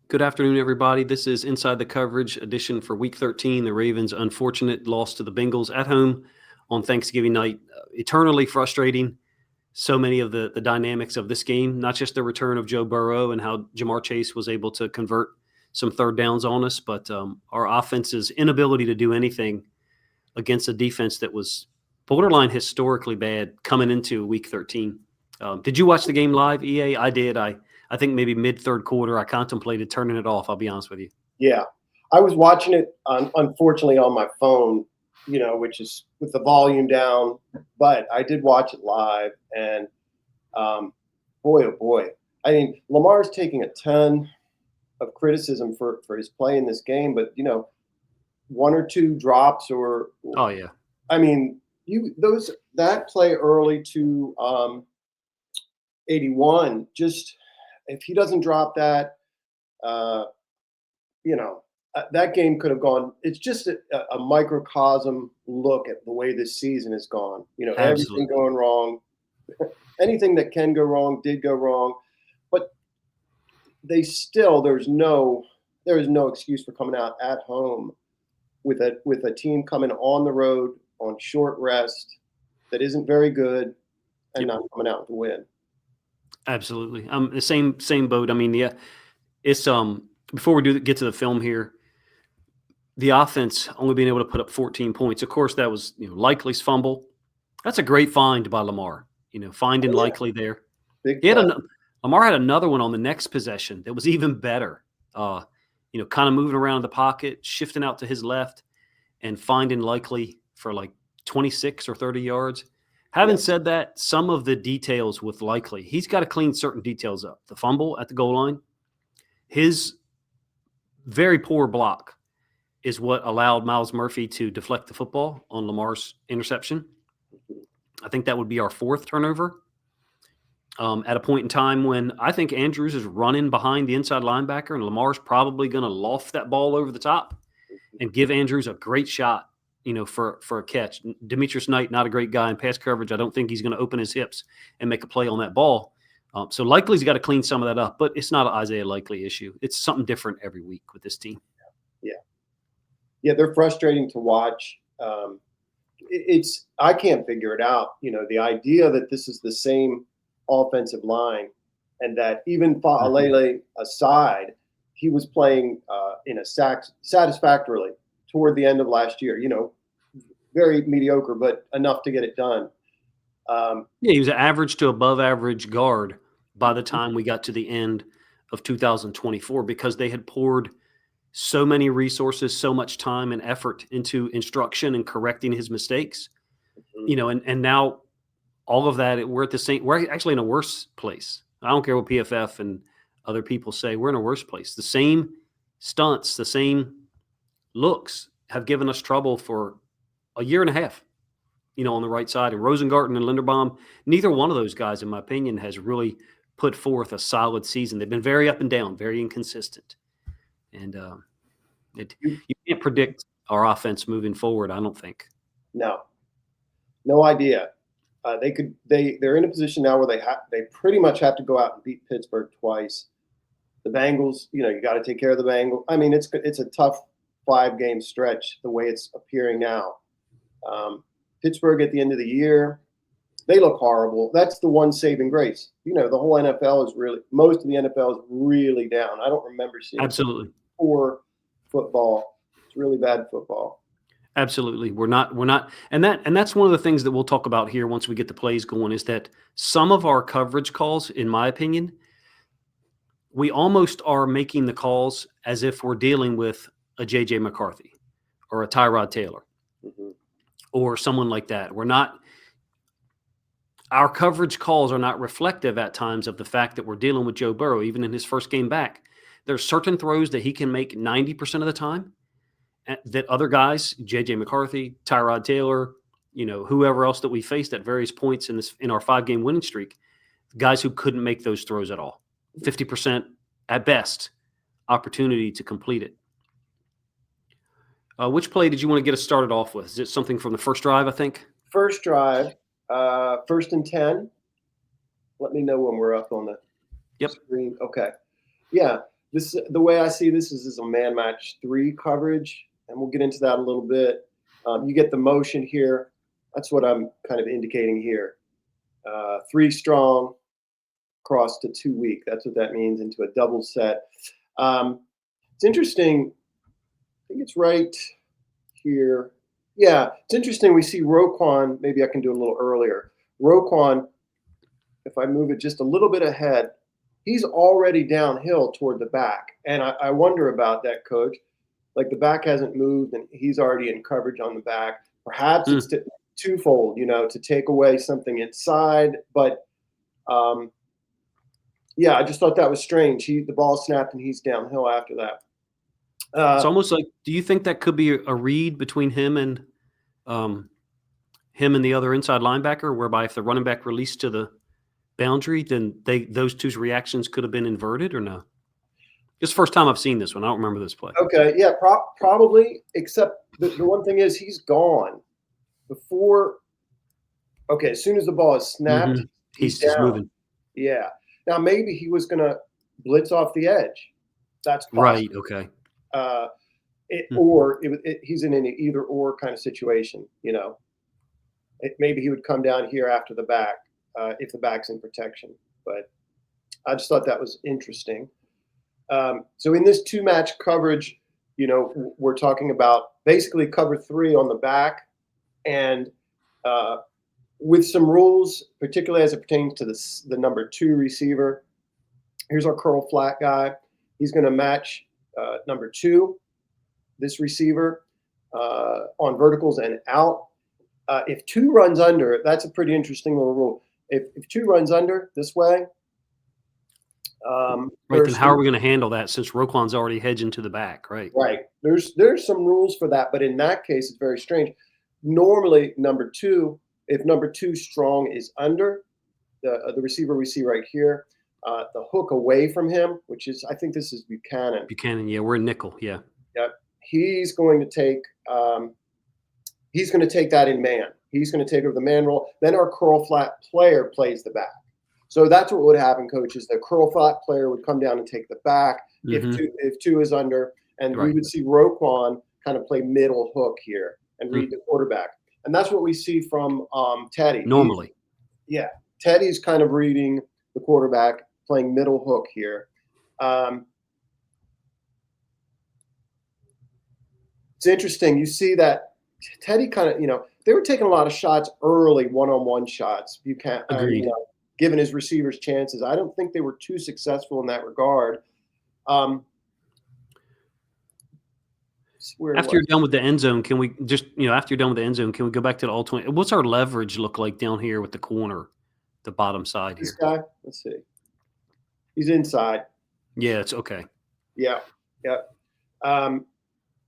Good afternoon, everybody. This is Inside the Coverage edition for Week 13. The Ravens' unfortunate loss to the Bengals at home on Thanksgiving night. Eternally frustrating. So many of the dynamics of this game, not just the return of Joe Burrow and how Jamar Chase was able to convert some third downs on us, but our offense's inability to do anything against a defense that was borderline historically bad coming into Week 13. Did you watch the game live, EA? I did. I think maybe mid-third quarter, I contemplated turning it off. I'll be honest with you. Yeah, I was watching it unfortunately on my phone, which is with the volume down. But I did watch it live, and boy, oh boy, I mean, Lamar's taking a ton of criticism for his play in this game, but one or two drops, or Oh, yeah. I mean, that play early to 81, just if he doesn't drop that. Uh, that game could have gone. It's just a microcosm look at the way this season has gone. Everything Absolutely. going wrong. Anything that can go wrong did go wrong, but there is no excuse for coming out at home with a team coming on the road on short rest that isn't very good and Yep. not coming out with a win. Absolutely. The same boat. I mean, yeah, it's before we get to the film here, the offense only being able to put up 14 points. Of course, that was Likely's fumble. That's a great find by Lamar. Finding Oh, yeah. Likely there. Big He had play. Lamar had another one on the next possession that was even better. Kind of moving around the pocket, shifting out to his left, and finding Likely for like 26 or 30 yards. Having Yeah. said that, some of the details with Likely, he's got to clean certain details up. The fumble at the goal line, his very poor block is what allowed Miles Murphy to deflect the football on Lamar's interception. I think that would be our fourth turnover. At a point in time when I think Andrews is running behind the inside linebacker, and Lamar's probably going to loft that ball over the top and give Andrews a great shot, for a catch. Demetrius Knight, not a great guy in pass coverage. I don't think he's going to open his hips and make a play on that ball. So Likely's got to clean some of that up, but it's not an Isaiah Likely issue. It's something different every week with this team. Yeah, they're frustrating to watch. I can't figure it out. The idea that this is the same offensive line, and that even Fa'alele aside, he was playing in a satisfactorily toward the end of last year. Very mediocre, but enough to get it done. Yeah, he was an average to above average guard by the time we got to the end of 2024 because they had poured so many resources, so much time and effort into instruction and correcting his mistakes. And now all of that, we're actually in a worse place. I don't care what PFF and other people say, we're in a worse place. The same stunts, the same looks have given us trouble for a year and a half, on the right side. And Rosengarten and Linderbaum, neither one of those guys, in my opinion, has really put forth a solid season. They've been very up and down, very inconsistent. And you can't predict our offense moving forward, I don't think. No idea. They're in a position now where they pretty much have to go out and beat Pittsburgh twice. The Bengals, you got to take care of the Bengals. I mean, it's a tough 5-game stretch the way it's appearing now. Pittsburgh at the end of the year, they look horrible. That's the one saving grace. The whole NFL most of the NFL is really down. I don't remember seeing Absolutely. poor football. It's really bad football. Absolutely. We're not, and that's one of the things that we'll talk about here once we get the plays going is that some of our coverage calls, in my opinion, we almost are making the calls as if we're dealing with a JJ McCarthy or a Tyrod Taylor or someone like that. Our coverage calls are not reflective at times of the fact that we're dealing with Joe Burrow, even in his first game back. There's certain throws that he can make 90% of the time that other guys, JJ McCarthy, Tyrod Taylor, whoever else that we faced at various points in our 5-game winning streak, guys who couldn't make those throws at all. 50% at best opportunity to complete it. Which play did you want to get us started off with? Is it something from the first drive, I think? First drive, 1st and 10. Let me know when we're up on the screen. Okay. Yeah. the way I see this is a man match 3 coverage, and we'll get into that a little bit. You get the motion here. That's what I'm kind of indicating here. 3 strong, cross to 2 weak. That's what that means into a double set. It's interesting. I think it's right here. Yeah, it's interesting. We see Roquan. Maybe I can do it a little earlier. Roquan, if I move it just a little bit ahead, he's already downhill toward the back. And I wonder about that, Coach. Like the back hasn't moved and he's already in coverage on the back. Perhaps it's twofold, to take away something inside. But yeah, I just thought that was strange. The ball snapped and he's downhill after that. It's almost like, do you think that could be a read between him and the other inside linebacker, whereby if the running back released to the boundary, then those two's reactions could have been inverted, or no? This is the first time I've seen this one. I don't remember this play. Okay, yeah, probably. Except the one thing is he's gone before. Okay, as soon as the ball is snapped, he's just moving. Yeah. Now maybe he was going to blitz off the edge. That's possible. Right. Okay. Or he's in an either or kind of situation. Maybe he would come down here after the back if the back's in protection. But I just thought that was interesting. So in this 2-match coverage, we're talking about basically cover 3 on the back, and with some rules, particularly as it pertains to the number 2 receiver. Here's our curl flat guy. He's going to match number 2, this receiver, on verticals and out. If 2 runs under, that's a pretty interesting little rule. If 2 runs under this way, right, then how are we going to handle that since Roquan's already hedging to the back, right? Right. There's some rules for that, but in that case, it's very strange. Normally, number 2, if number 2 strong is under, the receiver we see right here, the hook away from him, which is, I think this is Buchanan. Buchanan, yeah, we're in nickel, yeah. Yep. He's going to take that in man. He's going to take over the man role. Then our curl flat player plays the back. So that's what would happen, Coach, is the curl flat player would come down and take the back if 2 is under, and we would see Roquan kind of play middle hook here and read the quarterback. And that's what we see from Teddy. Normally. Teddy's kind of reading the quarterback, playing middle hook here. It's interesting. You see that Teddy kind of, they were taking a lot of shots early, one-on-one shots. You can't, given his receivers chances. I don't think they were too successful in that regard. After you're done with the end zone, can we just, after you're done with the end zone, can we go back to the all 20? What's our leverage look like down here with the corner, the bottom side here? This guy, let's see. He's inside. Yeah, it's okay. Yeah.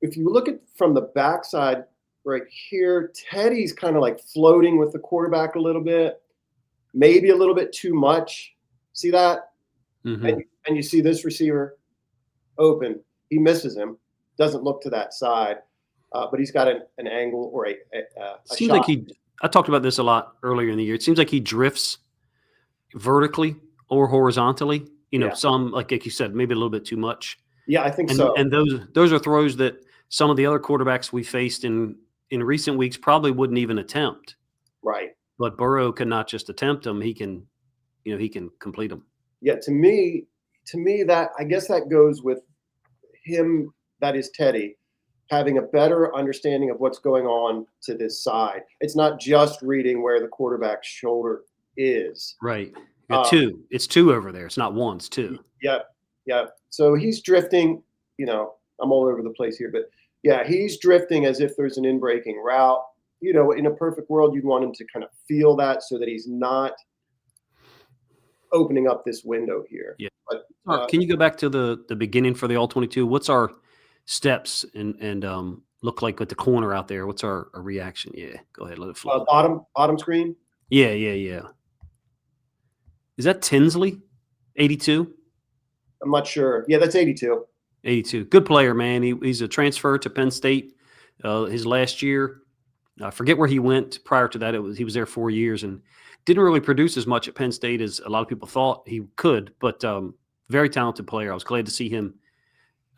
If you look at from the backside right here, Teddy's kind of like floating with the quarterback a little bit, maybe a little bit too much. See that? And you see this receiver open. He misses him. Doesn't look to that side, but he's got an angle or a seems shot. Like I talked about this a lot earlier in the year. It seems like he drifts vertically or horizontally. Some like you said, maybe a little bit too much. Yeah, I think so. And those are throws that some of the other quarterbacks we faced in recent weeks probably wouldn't even attempt. Right. But Burrow can not just attempt them; he can complete them. Yeah. To me, that I guess that goes with him. That is Teddy having a better understanding of what's going on to this side. It's not just reading where the quarterback's shoulder is. Right. Two. It's 2 over there. It's not 1. It's 2. Yep. So he's drifting. I'm all over the place here, but yeah, he's drifting as if there's an in-breaking route. In a perfect world, you'd want him to kind of feel that so that he's not opening up this window here. Yeah. But, can you go back to the beginning for the all-22? What's our steps and look like with the corner out there? What's our reaction? Yeah, go ahead, let it flow. Bottom screen. Yeah. Is that Tinsley? 82? I'm not sure. Yeah, that's 82. 82. Good player, man. He's a transfer to Penn State his last year. I forget where he went prior to that. He was there 4 years and didn't really produce as much at Penn State as a lot of people thought he could, but Very talented player. I was glad to see him.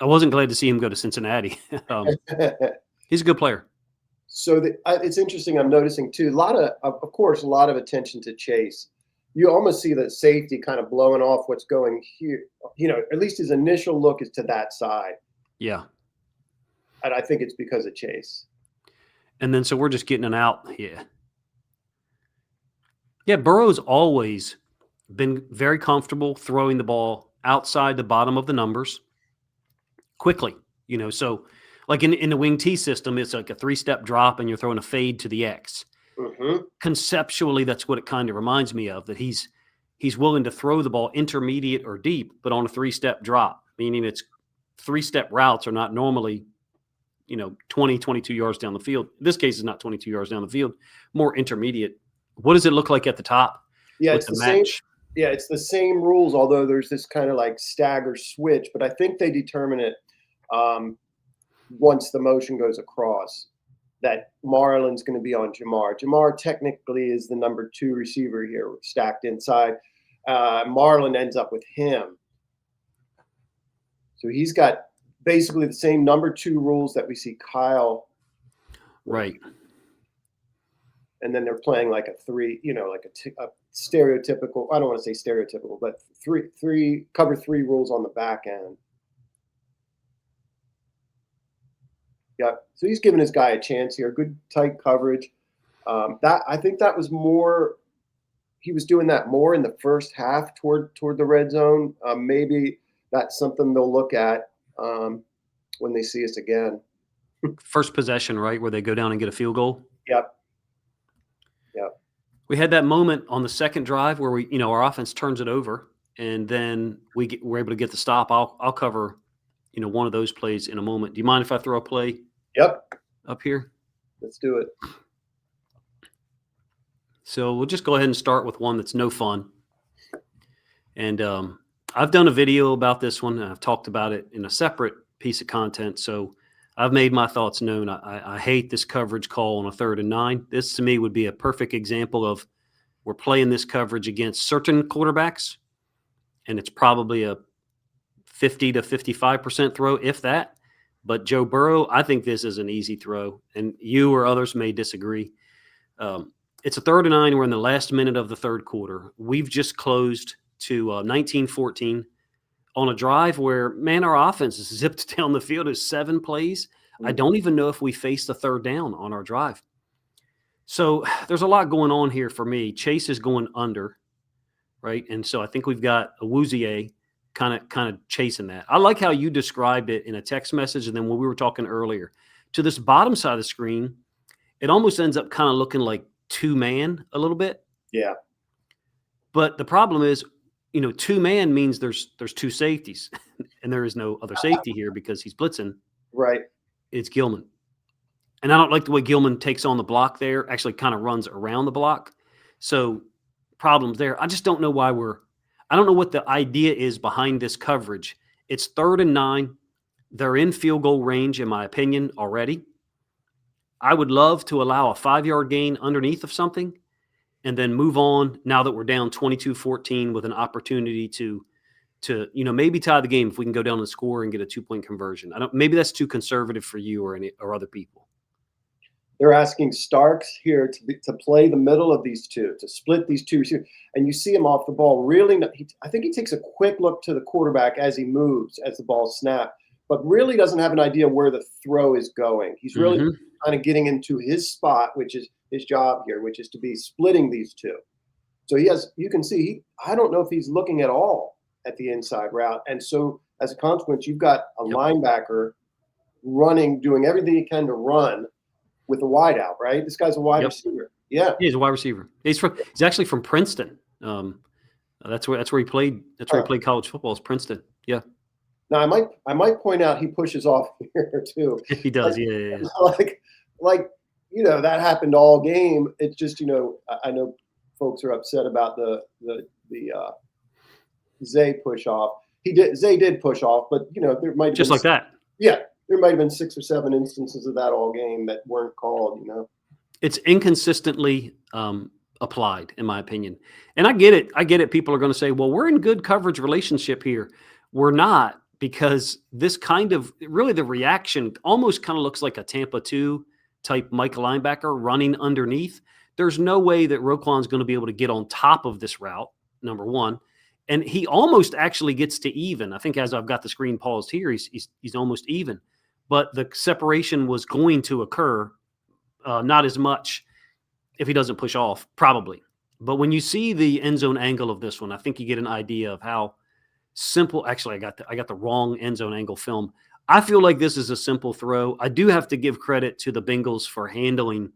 I wasn't glad to see him go to Cincinnati. He's a good player. So it's interesting. I'm noticing too. A lot of course, a lot of attention to Chase. You almost see the safety kind of blowing off what's going here. At least his initial look is to that side. Yeah. And I think it's because of Chase. And then so we're just getting it out. Yeah. Yeah, Burrow's always been very comfortable throwing the ball outside the bottom of the numbers quickly. So like in the wing T system, it's like a 3-step drop and you're throwing a fade to the X. Mm-hmm. Conceptually, that's what it kind of reminds me of, that he's willing to throw the ball intermediate or deep, but on a 3-step drop, meaning it's 3-step routes are not normally 20, 22 yards down the field. In this case, it's not 22 yards down the field, more intermediate. What does it look like at the top? Yeah, it's the same. Yeah, it's the same rules, although there's this kind of like stagger switch, but I think they determine it once the motion goes across, that Marlon's going to be on Jamar. Jamar technically is the number 2 receiver here, stacked inside. Marlon ends up with him. So he's got basically the same number 2 rules that we see Kyle. Right. And then they're playing like a 3, like a stereotypical, I don't want to say stereotypical, but cover 3 rules on the back end. Yeah, so he's giving his guy a chance here. Good tight coverage. I think that was more. He was doing that more in the first half toward the red zone. Maybe that's something they'll look at when they see us again. First possession, right, where they go down and get a field goal. Yep. We had that moment on the second drive where our offense turns it over, and then we're able to get the stop. I'll cover one of those plays in a moment. Do you mind if I throw a play? Yep. Up here. Let's do it. So we'll just go ahead and start with one that's no fun. And I've done a video about this one, and I've talked about it in a separate piece of content. So I've made my thoughts known. I hate this coverage call on a 3rd and 9. This to me would be a perfect example of we're playing this coverage against certain quarterbacks, and it's probably a 50 to 55% throw, if that. But Joe Burrow, I think this is an easy throw, and you or others may disagree. It's a 3rd and 9. We're in the last minute of the 3rd quarter. We've just closed to 19-14 on a drive where, man, our offense is zipped down the field as 7 plays. I don't even know if we faced the 3rd down on our drive. So there's a lot going on here for me. Chase is going under, right? And so I think we've got a Woozier kind of chasing that. I like how you described it in a text message, and then when we were talking earlier, to this bottom side of the screen, it almost ends up kind of looking like 2-man a little bit. Yeah. But the problem is, 2-man means there's 2 safeties, and there is no other safety here because he's blitzing. Right. It's Gilman. And I don't like the way Gilman takes on the block there, actually kind of runs around the block. So problems there. I just don't know why I don't know what the idea is behind this coverage. It's 3rd and 9. They're in field goal range, in my opinion, already. I would love to allow a 5-yard gain underneath of something and then move on now that we're down 22-14 with an opportunity to maybe tie the game if we can go down and score and get a 2-point conversion. Maybe that's too conservative for you or other people. They're asking Starks here to play the middle of these 2, to split these 2 receivers. And you see him off the ball. Really, I think he takes a quick look to the quarterback as he moves, as the ball snaps, but really doesn't have an idea where the throw is going. He's really kind of getting into his spot, which is his job here, which is to be splitting these 2. So you can see, I don't know if he's looking at all at the inside route. And so as a consequence, you've got a linebacker running, doing everything he can to run with a wide out, right? This guy's a wide receiver. Yeah. He's a wide receiver. He's actually from Princeton. That's where he played. That's where he played college football, is Princeton. Yeah. Now I might point out he pushes off here too. He does. Yeah. Like that happened all game. It's just I know folks are upset about the Zay push off. Zay did push off, but there might have just been like that. Yeah, there might have been 6 or 7 instances of that all game that weren't called. It's inconsistently applied, in my opinion. And I get it. I get it. People are going to say, well, we're in good coverage relationship here. We're not, because this kind of really the reaction almost kind of looks like a Tampa 2 type Mike linebacker running underneath. There's no way that Roquan's going to be able to get on top of this route, number one. And he almost actually gets to even. I think as I've got the screen paused here, he's almost even. But the separation was going to occur, not as much if he doesn't push off, probably. But when you see the end zone angle of this one, I think you get an idea of how simple. Actually, I got the wrong end zone angle film. I feel like this is a simple throw. I do have to give credit to the Bengals for handling,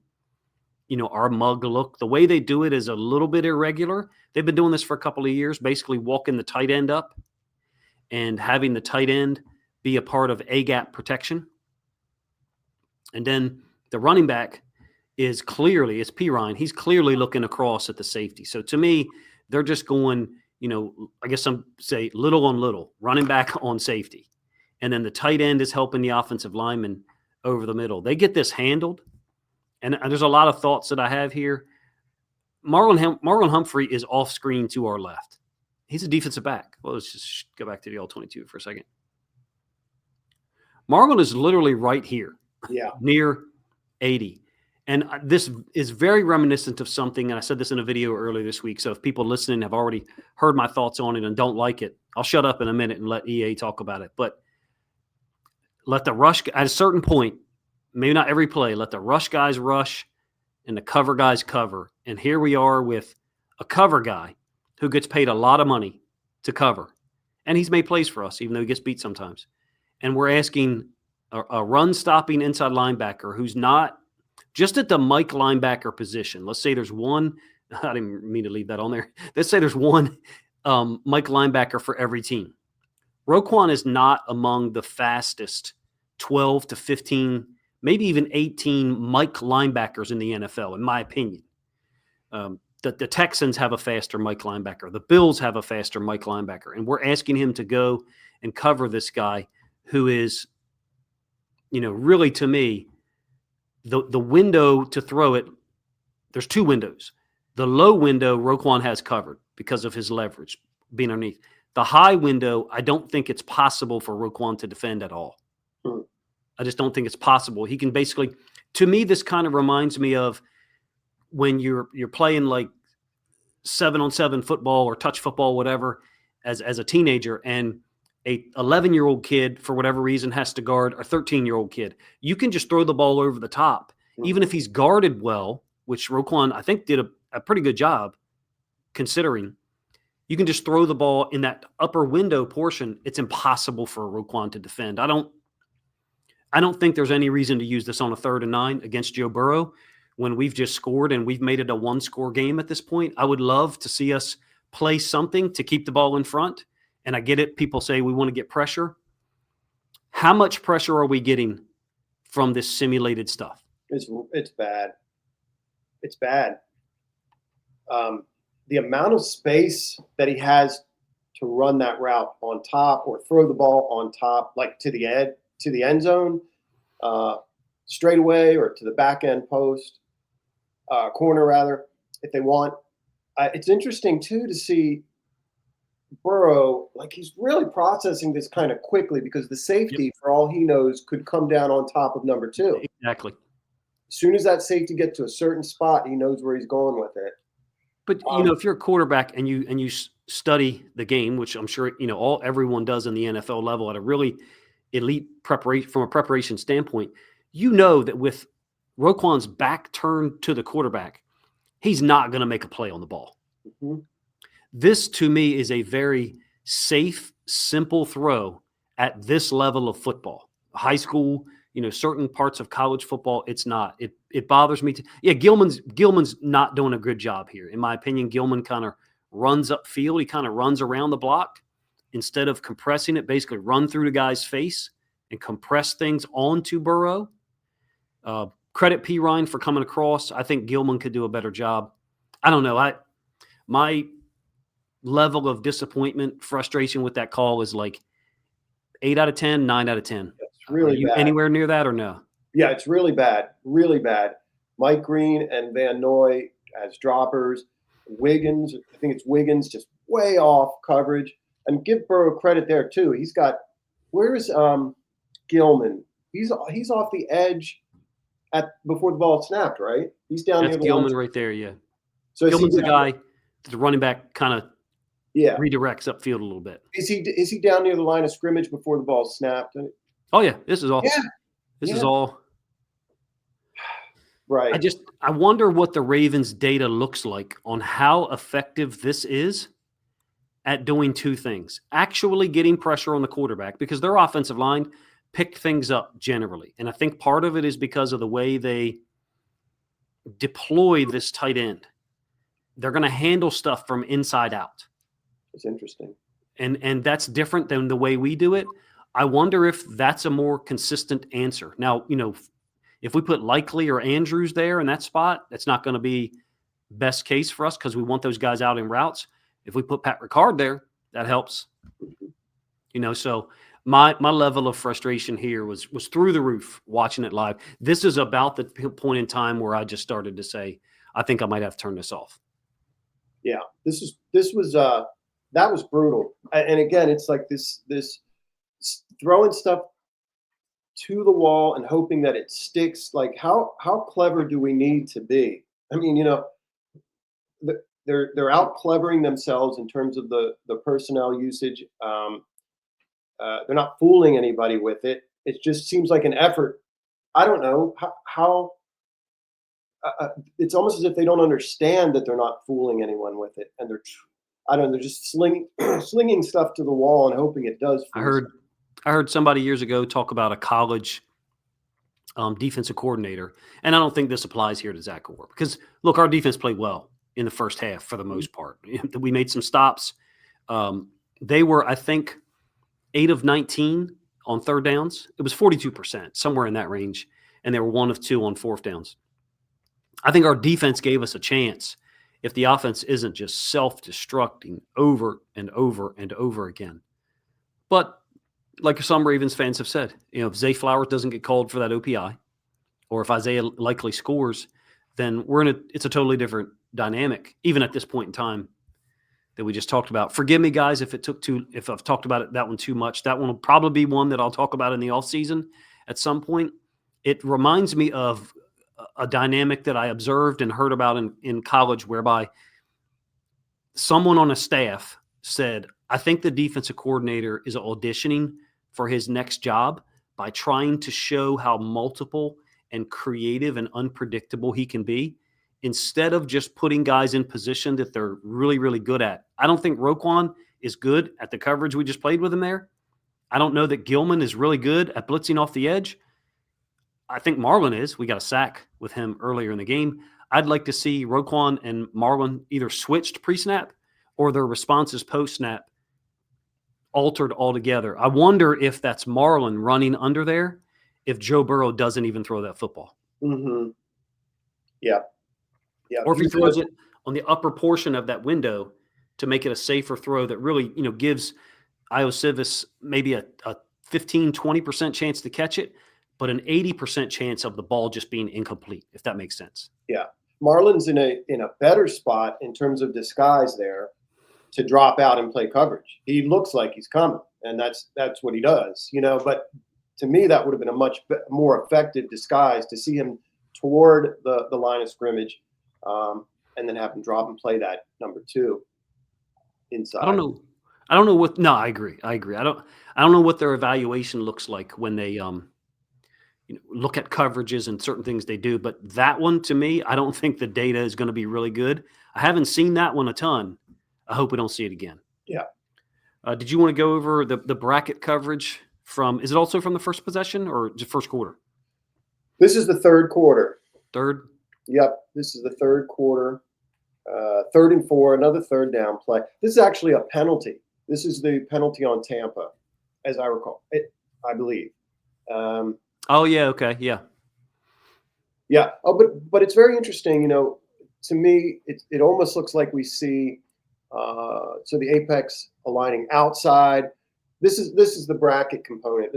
our mug look. The way they do it is a little bit irregular. They've been doing this for a couple of years, basically walking the tight end up and having the tight end be a part of A-gap protection. And then the running back is clearly, it's Pirine. He's clearly looking across at the safety. So to me, they're just going, I guess some say little on little, running back on safety. And then the tight end is helping the offensive lineman over the middle. They get this handled. And there's a lot of thoughts that I have here. Marlon Humphrey is off screen to our left. He's a defensive back. Well, let's just go back to the All-22 for a second. Marlon is literally right here. Yeah. Near 80. And this is very reminiscent of something, and I said this in a video earlier this week, so if people listening have already heard my thoughts on it and don't like it, I'll shut up in a minute and let EA talk about it. But let the rush, at a certain point, maybe not every play, let the rush guys rush and the cover guys cover. And here we are with a cover guy who gets paid a lot of money to cover. And he's made plays for us, even though he gets beat sometimes. And we're asking a run-stopping inside linebacker who's not just at the Mike linebacker position. Let's say there's one. I didn't mean to leave that on there. Let's say there's one Mike linebacker for every team. Roquan is not among the fastest 12 to 15, maybe even 18 Mike linebackers in the NFL, in my opinion. The Texans have a faster Mike linebacker. The Bills have a faster Mike linebacker. And we're asking him to go and cover this guy who is, really to me, the window to throw it, there's two windows. The low window, Roquan has covered because of his leverage being underneath. The high window, I don't think it's possible for Roquan to defend at all. I just don't think it's possible. He can basically, to me, this kind of reminds me of when you're playing like 7-on-7 football or touch football, whatever, as a teenager, and a 11-year-old kid, for whatever reason, has to guard a 13-year-old kid. You can just throw the ball over the top, even if he's guarded well, which Roquan, I think, did a pretty good job considering. You can just throw the ball in that upper window portion. It's impossible for Roquan to defend. I don't think there's any reason to use this on a 3rd and 9 against Joe Burrow when we've just scored and we've made it a one-score game at this point. I would love to see us play something to keep the ball in front. And I get it. People say we want to get pressure. How much pressure are we getting from this simulated stuff? It's bad. It's bad. The amount of space that he has to run that route on top or throw the ball on top, like to the end zone, straight away, or to the back end post, corner rather, if they want. It's interesting too to see Burrow, like he's really processing this kind of quickly because the safety, for all he knows, could come down on top of number 2. Exactly. As soon as that safety gets to a certain spot, he knows where he's going with it. But if you're a quarterback and you study the game, which I'm sure everyone does in the NFL level at a really elite preparation from a preparation standpoint, that with Roquan's back turned to the quarterback, he's not going to make a play on the ball. Mm-hmm. This, to me, is a very safe, simple throw at this level of football. High school, certain parts of college football, it's not. It bothers me. Gilman's not doing a good job here. In my opinion, Gilman kind of runs upfield. He kind of runs around the block instead of compressing it, basically run through the guy's face and compress things onto Burrow. Credit Pirine for coming across. I think Gilman could do a better job. I don't know. My level of disappointment, frustration with that call is like 8 out of 10, 9 out of 10. It's really bad. Anywhere near that or no? Yeah, it's really bad. Really bad. Mike Green and Van Noy, has droppers. Wiggins, I think it's Wiggins, just way off coverage. And give Burrow credit there too. He's got where's Gilman? He's off the edge before the ball snapped, right? He's down That's near the Gilman line. right there. Yeah. So Gilman's the guy that the running back kind of redirects upfield a little bit. Is he down near the line of scrimmage before the ball snapped? Oh yeah, this is all. Yeah. This is all. Right. I wonder what the Ravens data looks like on how effective this is at doing two things. Actually getting pressure on the quarterback, because their offensive line picked things up generally. And I think part of it is because of the way they deploy this tight end. They're going to handle stuff from inside out. That's interesting. And that's different than the way we do it. I wonder if that's a more consistent answer. Now, if we put Likely or Andrews there in that spot, that's not going to be best case for us because we want those guys out in routes. If we put Pat Ricard there, that helps. So my level of frustration here was through the roof watching it live. This is about the point in time where I just started to say, I think I might have to turn this off. Yeah, that was brutal. And again, it's like this throwing stuff to the wall and hoping that it sticks. Like how clever do we need to be? I mean, they're out clevering themselves in terms of the personnel usage. They're not fooling anybody with it. It just seems like an effort. I don't know how it's almost as if they don't understand that they're not fooling anyone with it, and they're just slinging stuff to the wall and hoping it does. I heard somebody years ago talk about a college defensive coordinator, and I don't think this applies here to Zach Orr because look, our defense played well in the first half for the most part. We made some stops. They were, I think, 8 of 19 on third downs. It was 42%, somewhere in that range, and they were 1 of 2 on fourth downs. I think our defense gave us a chance if the offense isn't just self-destructing over and over and over again. But like some Ravens fans have said, if Zay Flowers doesn't get called for that OPI, or if Isaiah Likely scores, then it's a totally different dynamic, even at this point in time that we just talked about. Forgive me, guys, if I've talked about that one too much. That one will probably be one that I'll talk about in the offseason at some point. It reminds me of a dynamic that I observed and heard about in college, whereby someone on a staff said, I think the defensive coordinator is auditioning for his next job by trying to show how multiple and creative and unpredictable he can be, instead of just putting guys in position that they're really, really good at. I don't think Roquan is good at the coverage we just played with him there. I don't know that Gilman is really good at blitzing off the edge. I think Marlon is. We got a sack with him earlier in the game. I'd like to see Roquan and Marlon either switched pre-snap or their responses post-snap altered altogether. I wonder if that's Marlon running under there if Joe Burrow doesn't even throw that football. Mm-hmm. Yeah. Or if he throws it on the upper portion of that window to make it a safer throw that really, gives Iosivas maybe a 15, 20% chance to catch it, but an 80% chance of the ball just being incomplete, if that makes sense. Yeah. Marlon's in a better spot in terms of disguise there to drop out and play coverage. He looks like he's coming, and that's what he does, but to me, that would have been a much more effective disguise to see him toward the line of scrimmage, and then have him drop and play that number 2 inside. I don't know what. No, I agree. I don't know what their evaluation looks like when they look at coverages and certain things they do. But that one, to me, I don't think the data is going to be really good. I haven't seen that one a ton. I hope we don't see it again. Yeah. Did you want to go over the bracket coverage is it also from the first possession or just first quarter? This is the third quarter. Third? Yep. This is the third quarter. 3rd and 4, another third down play. This is actually a penalty. This is the penalty on Tampa, as I recall. I believe. Oh, yeah. Okay. Yeah. Yeah. Oh, but it's very interesting. To me, it almost looks like we see so the apex aligning outside. This is the bracket component.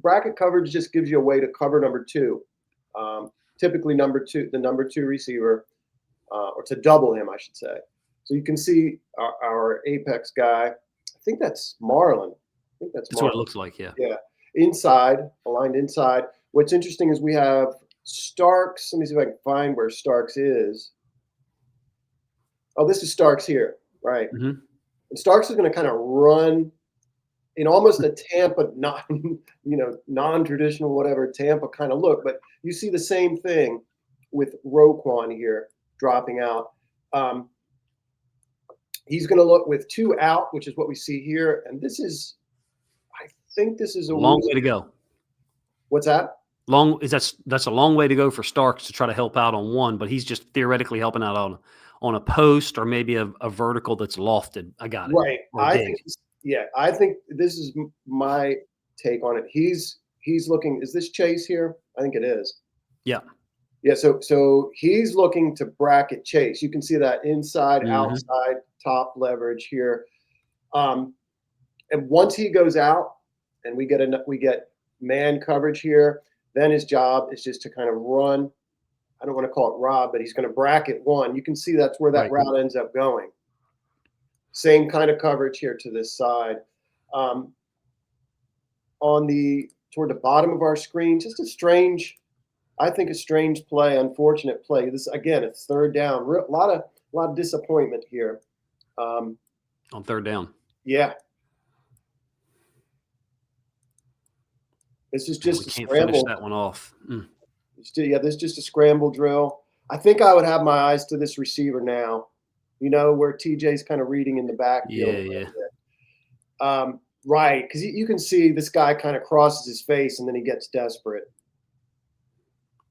Bracket coverage just gives you a way to cover number 2. Typically number 2, the number 2 receiver. or to double him, I should say. So you can see our apex guy. I think that's Marlin. I think that's That's what it Marlin. looks like. Yeah. Yeah, inside, aligned inside. What's interesting is we have Starks. Let me see if I can find where Starks is. Oh, this is Starks here, right? Hmm. And Starks is going to kind of run in almost a Tampa non-traditional whatever Tampa kind of look, but you see the same thing with Roquan here dropping out. Um, he's going to look with 2 out, which is what we see here, and this is, I think this is A a long week. way to go. What's that? That's a long way to go for Starks to try to help out on one, but he's just theoretically helping out on a post or maybe a vertical that's lofted. I got it. Right. Or dig. I think this is my take on it. He's looking. Is this Chase here? I think it is. Yeah. Yeah. So he's looking to bracket Chase. You can see that inside, Hmm. outside, top leverage here. And once he goes out, and we get man coverage here, then his job is just to kind of run. I don't want to call it rob, but he's going to bracket one. You can see that's where that Right. route ends up going. Same kind of coverage here to this side. Toward the bottom of our screen, just a strange play, unfortunate play. This again, it's third down. A lot of disappointment here. On third down. Yeah, this is Man, just we a can't finish scramble. that one off. This is just a scramble drill. I think I would have my eyes to this receiver now. Where TJ's kind of reading in the backfield. Yeah. Right, because you can see this guy kind of crosses his face and then he gets desperate.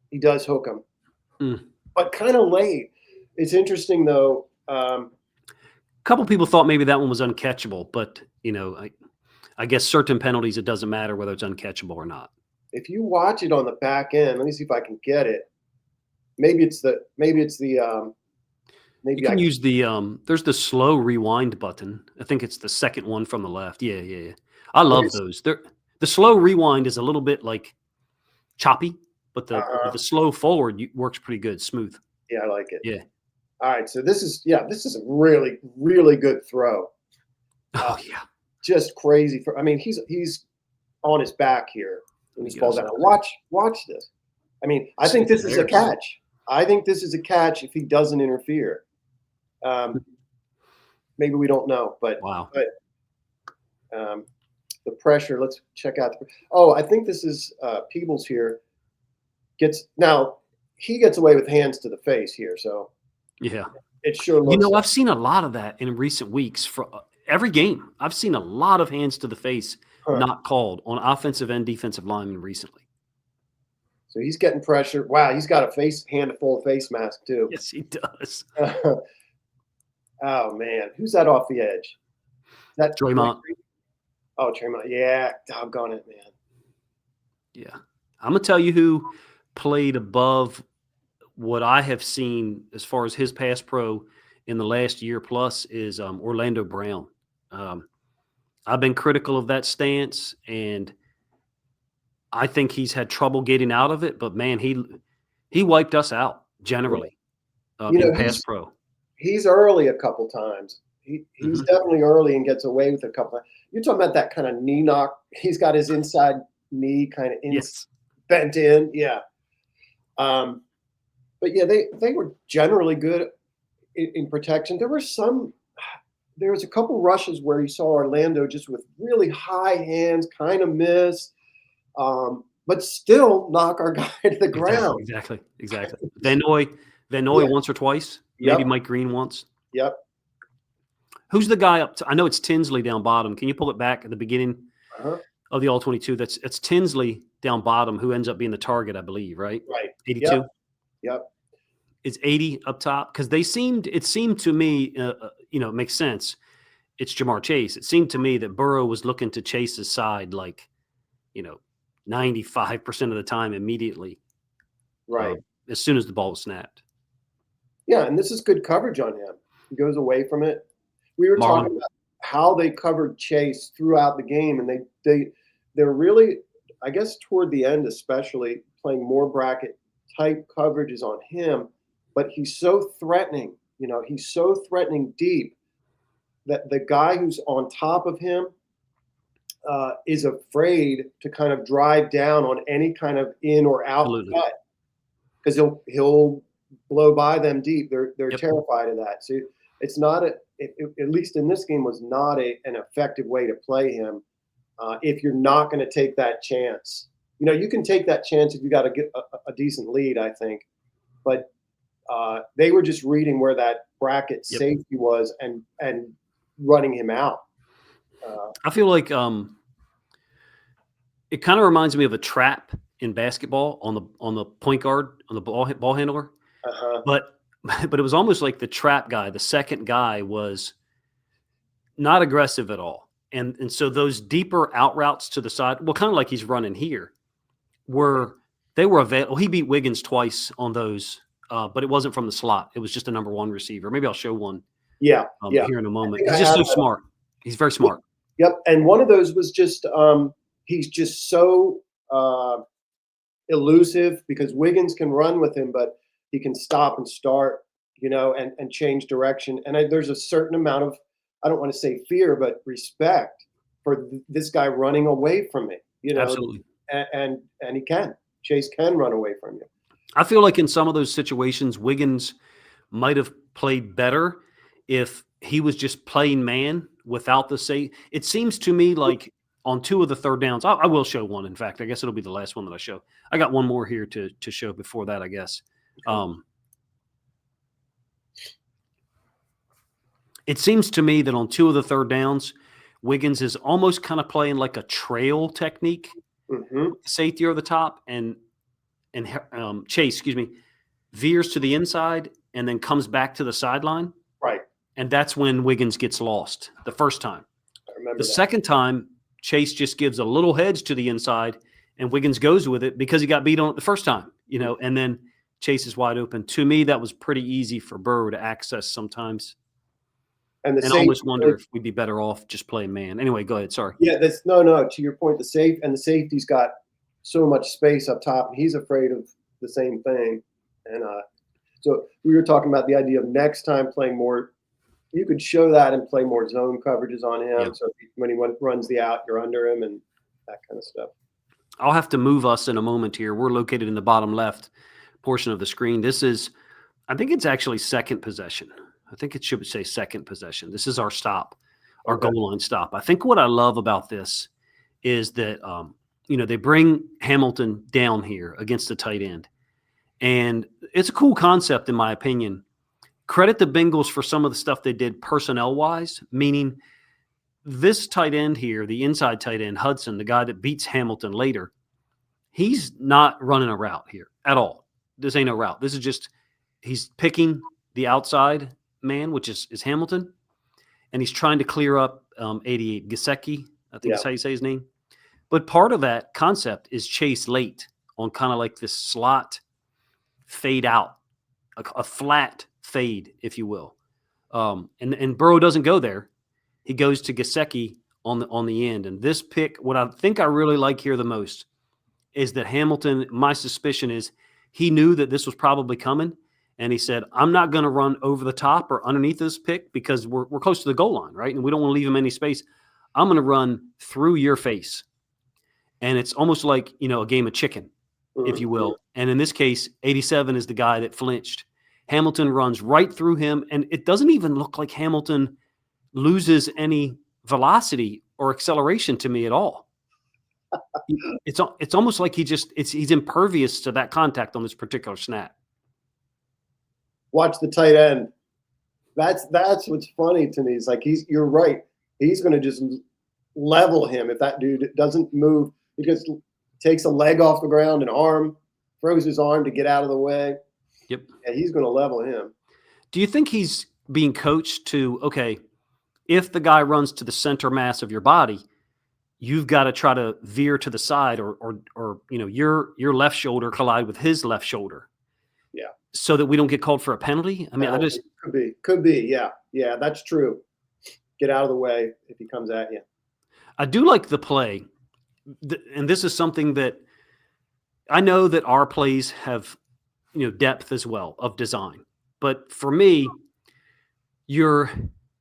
He does hook him, but kind of late. It's interesting though. A couple people thought maybe that one was uncatchable, but I guess certain penalties it doesn't matter whether it's uncatchable or not. If you watch it on the back end, let me see if I can get it. Maybe it's the You can use there's the slow rewind button. I think it's the second one from the left. Yeah. I love those. The slow rewind is a little bit like choppy, but the slow forward works pretty good, smooth. Yeah, I like it. Yeah. All right, so this is a really, really good throw. Oh yeah. Just crazy. I mean, he's on his back here when he's ball down. Watch this. I mean, I think this is a catch. I think this is a catch if he doesn't interfere. Maybe we don't know, but wow. The pressure. Let's check out. I think this is Peebles here. He gets away with hands to the face here, so yeah, it sure looks. I've seen a lot of that in recent weeks. For every game, I've seen a lot of hands to the face not called on offensive and defensive linemen recently. So he's getting pressure. Wow, he's got a handful face mask too. Yes, he does. Oh man, who's that off the edge? Is that Draymond. Oh, Draymond. Yeah, doggone it, man. Yeah, I'm gonna tell you who played above what I have seen as far as his pass pro in the last year plus is Orlando Brown. I've been critical of that stance, and I think he's had trouble getting out of it. But man, he wiped us out generally in pass pro. He's early a couple times. He's definitely early and gets away with a couple. You're talking about that kind of knee knock. He's got his inside knee kind of bent in. Yeah. But yeah, they were generally good in protection. There was a couple rushes where you saw Orlando just with really high hands, kind of miss, but still knock our guy to the ground. Exactly. Van Noy once or twice. Maybe Mike Green once. Yep. Who's the guy up? I know it's Tinsley down bottom. Can you pull it back at the beginning of the All-22? It's Tinsley down bottom who ends up being the target, I believe, right? Right. 82? Yep. It's 80 up top? Because it seemed to me, it makes sense. It's Jamar Chase. It seemed to me that Burrow was looking to Chase's side 95% of the time immediately. Right. As soon as the ball was snapped. Yeah, and this is good coverage on him. He goes away from it. We were talking about how they covered Chase throughout the game, and they're really, I guess, toward the end especially, playing more bracket type coverages on him. but he's so threatening. He's so threatening deep that the guy who's on top of him is afraid to kind of drive down on any kind of in or out Absolutely. cut because he'll blow by them deep. They're Yep. terrified of that. So it's not at least in this game was not an effective way to play him if you're not going to take that chance. You can take that chance if you got to get a decent lead, I think, but they were just reading where that bracket Yep. safety was and running him out. I feel like it kind of reminds me of a trap in basketball on the point guard, on the ball handler. Uh-huh. But it was almost like the trap guy, the second guy, was not aggressive at all. And so those deeper out routes to the side, well, kind of like he's running here, were available. He beat Wiggins twice on those, but it wasn't from the slot. It was just a number one receiver. Maybe I'll show one Yeah. here in a moment. He's just so smart. He's very smart. Yep. And one of those was just he's just so elusive because Wiggins can run with him, but he can stop and start, and change direction. And there's a certain amount of, I don't want to say fear, but respect for this guy running away from me, Absolutely. And Chase can run away from you. I feel like in some of those situations, Wiggins might have played better if he was just playing man without the say. It seems to me like on two of the third downs, I will show one. In fact, I guess it'll be the last one that I show. I got one more here to show before that, I guess. It seems to me that on two of the third downs, Wiggins is almost kind of playing like a trail technique, safety over the top, and Chase, veers to the inside and then comes back to the sideline. Right. And that's when Wiggins gets lost the first time. I remember the that. second time, Chase just gives a little hedge to the inside, and Wiggins goes with it because he got beat on it the first time, and then Chase is wide open. To me, that was pretty easy for Burrow to access sometimes. And I almost wonder if we'd be better off just playing man. Anyway, go ahead. Sorry. Yeah, no. To your point, the safety's got so much space up top, and he's afraid of the same thing. And so we were talking about the idea of next time playing more. You could show that and play more zone coverages on him. Yep. So when he runs the out, you're under him and that kind of stuff. I'll have to move us in a moment here. We're located in the bottom left portion of the screen. This is, I think it's actually second possession. I think it should say second possession. This is our stop, our goal line stop. I think what I love about this is that, they bring Hamilton down here against the tight end. And it's a cool concept, in my opinion. Credit the Bengals for some of the stuff they did personnel-wise, meaning this tight end here, the inside tight end, Hudson, the guy that beats Hamilton later, he's not running a route here at all. This ain't a route. This is just he's picking the outside man, which is Hamilton, and he's trying to clear up 88 Gesicki, I think that's how you say his name. But part of that concept is Chase late on kind of like this slot fade out, a flat fade, if you will. And Burrow doesn't go there. He goes to Gesicki on the end. And this pick, what I think I really like here the most is that Hamilton, my suspicion is he knew that this was probably coming. And he said, I'm not going to run over the top or underneath this pick because we're close to the goal line, right? And we don't want to leave him any space. I'm going to run through your face. And it's almost like, a game of chicken, if you will. And in this case, 87 is the guy that flinched. Hamilton runs right through him, and it doesn't even look like Hamilton loses any velocity or acceleration to me at all. It's almost like he's impervious to that contact on this particular snap. Watch the tight end. That's what's funny to me. It's like you're right. He's going to just level him if that dude doesn't move. He just takes a leg off the ground, an arm, throws his arm to get out of the way. Yep. And he's going to level him. Do you think he's being coached to, okay, if the guy runs to the center mass of your body, you've got to try to veer to the side or your left shoulder collide with his left shoulder. Yeah. So that we don't get called for a penalty? I mean, could be. Yeah. Yeah, that's true. Get out of the way if he comes at you. I do like the play. And this is something that I know that our plays have depth as well of design. But for me, you're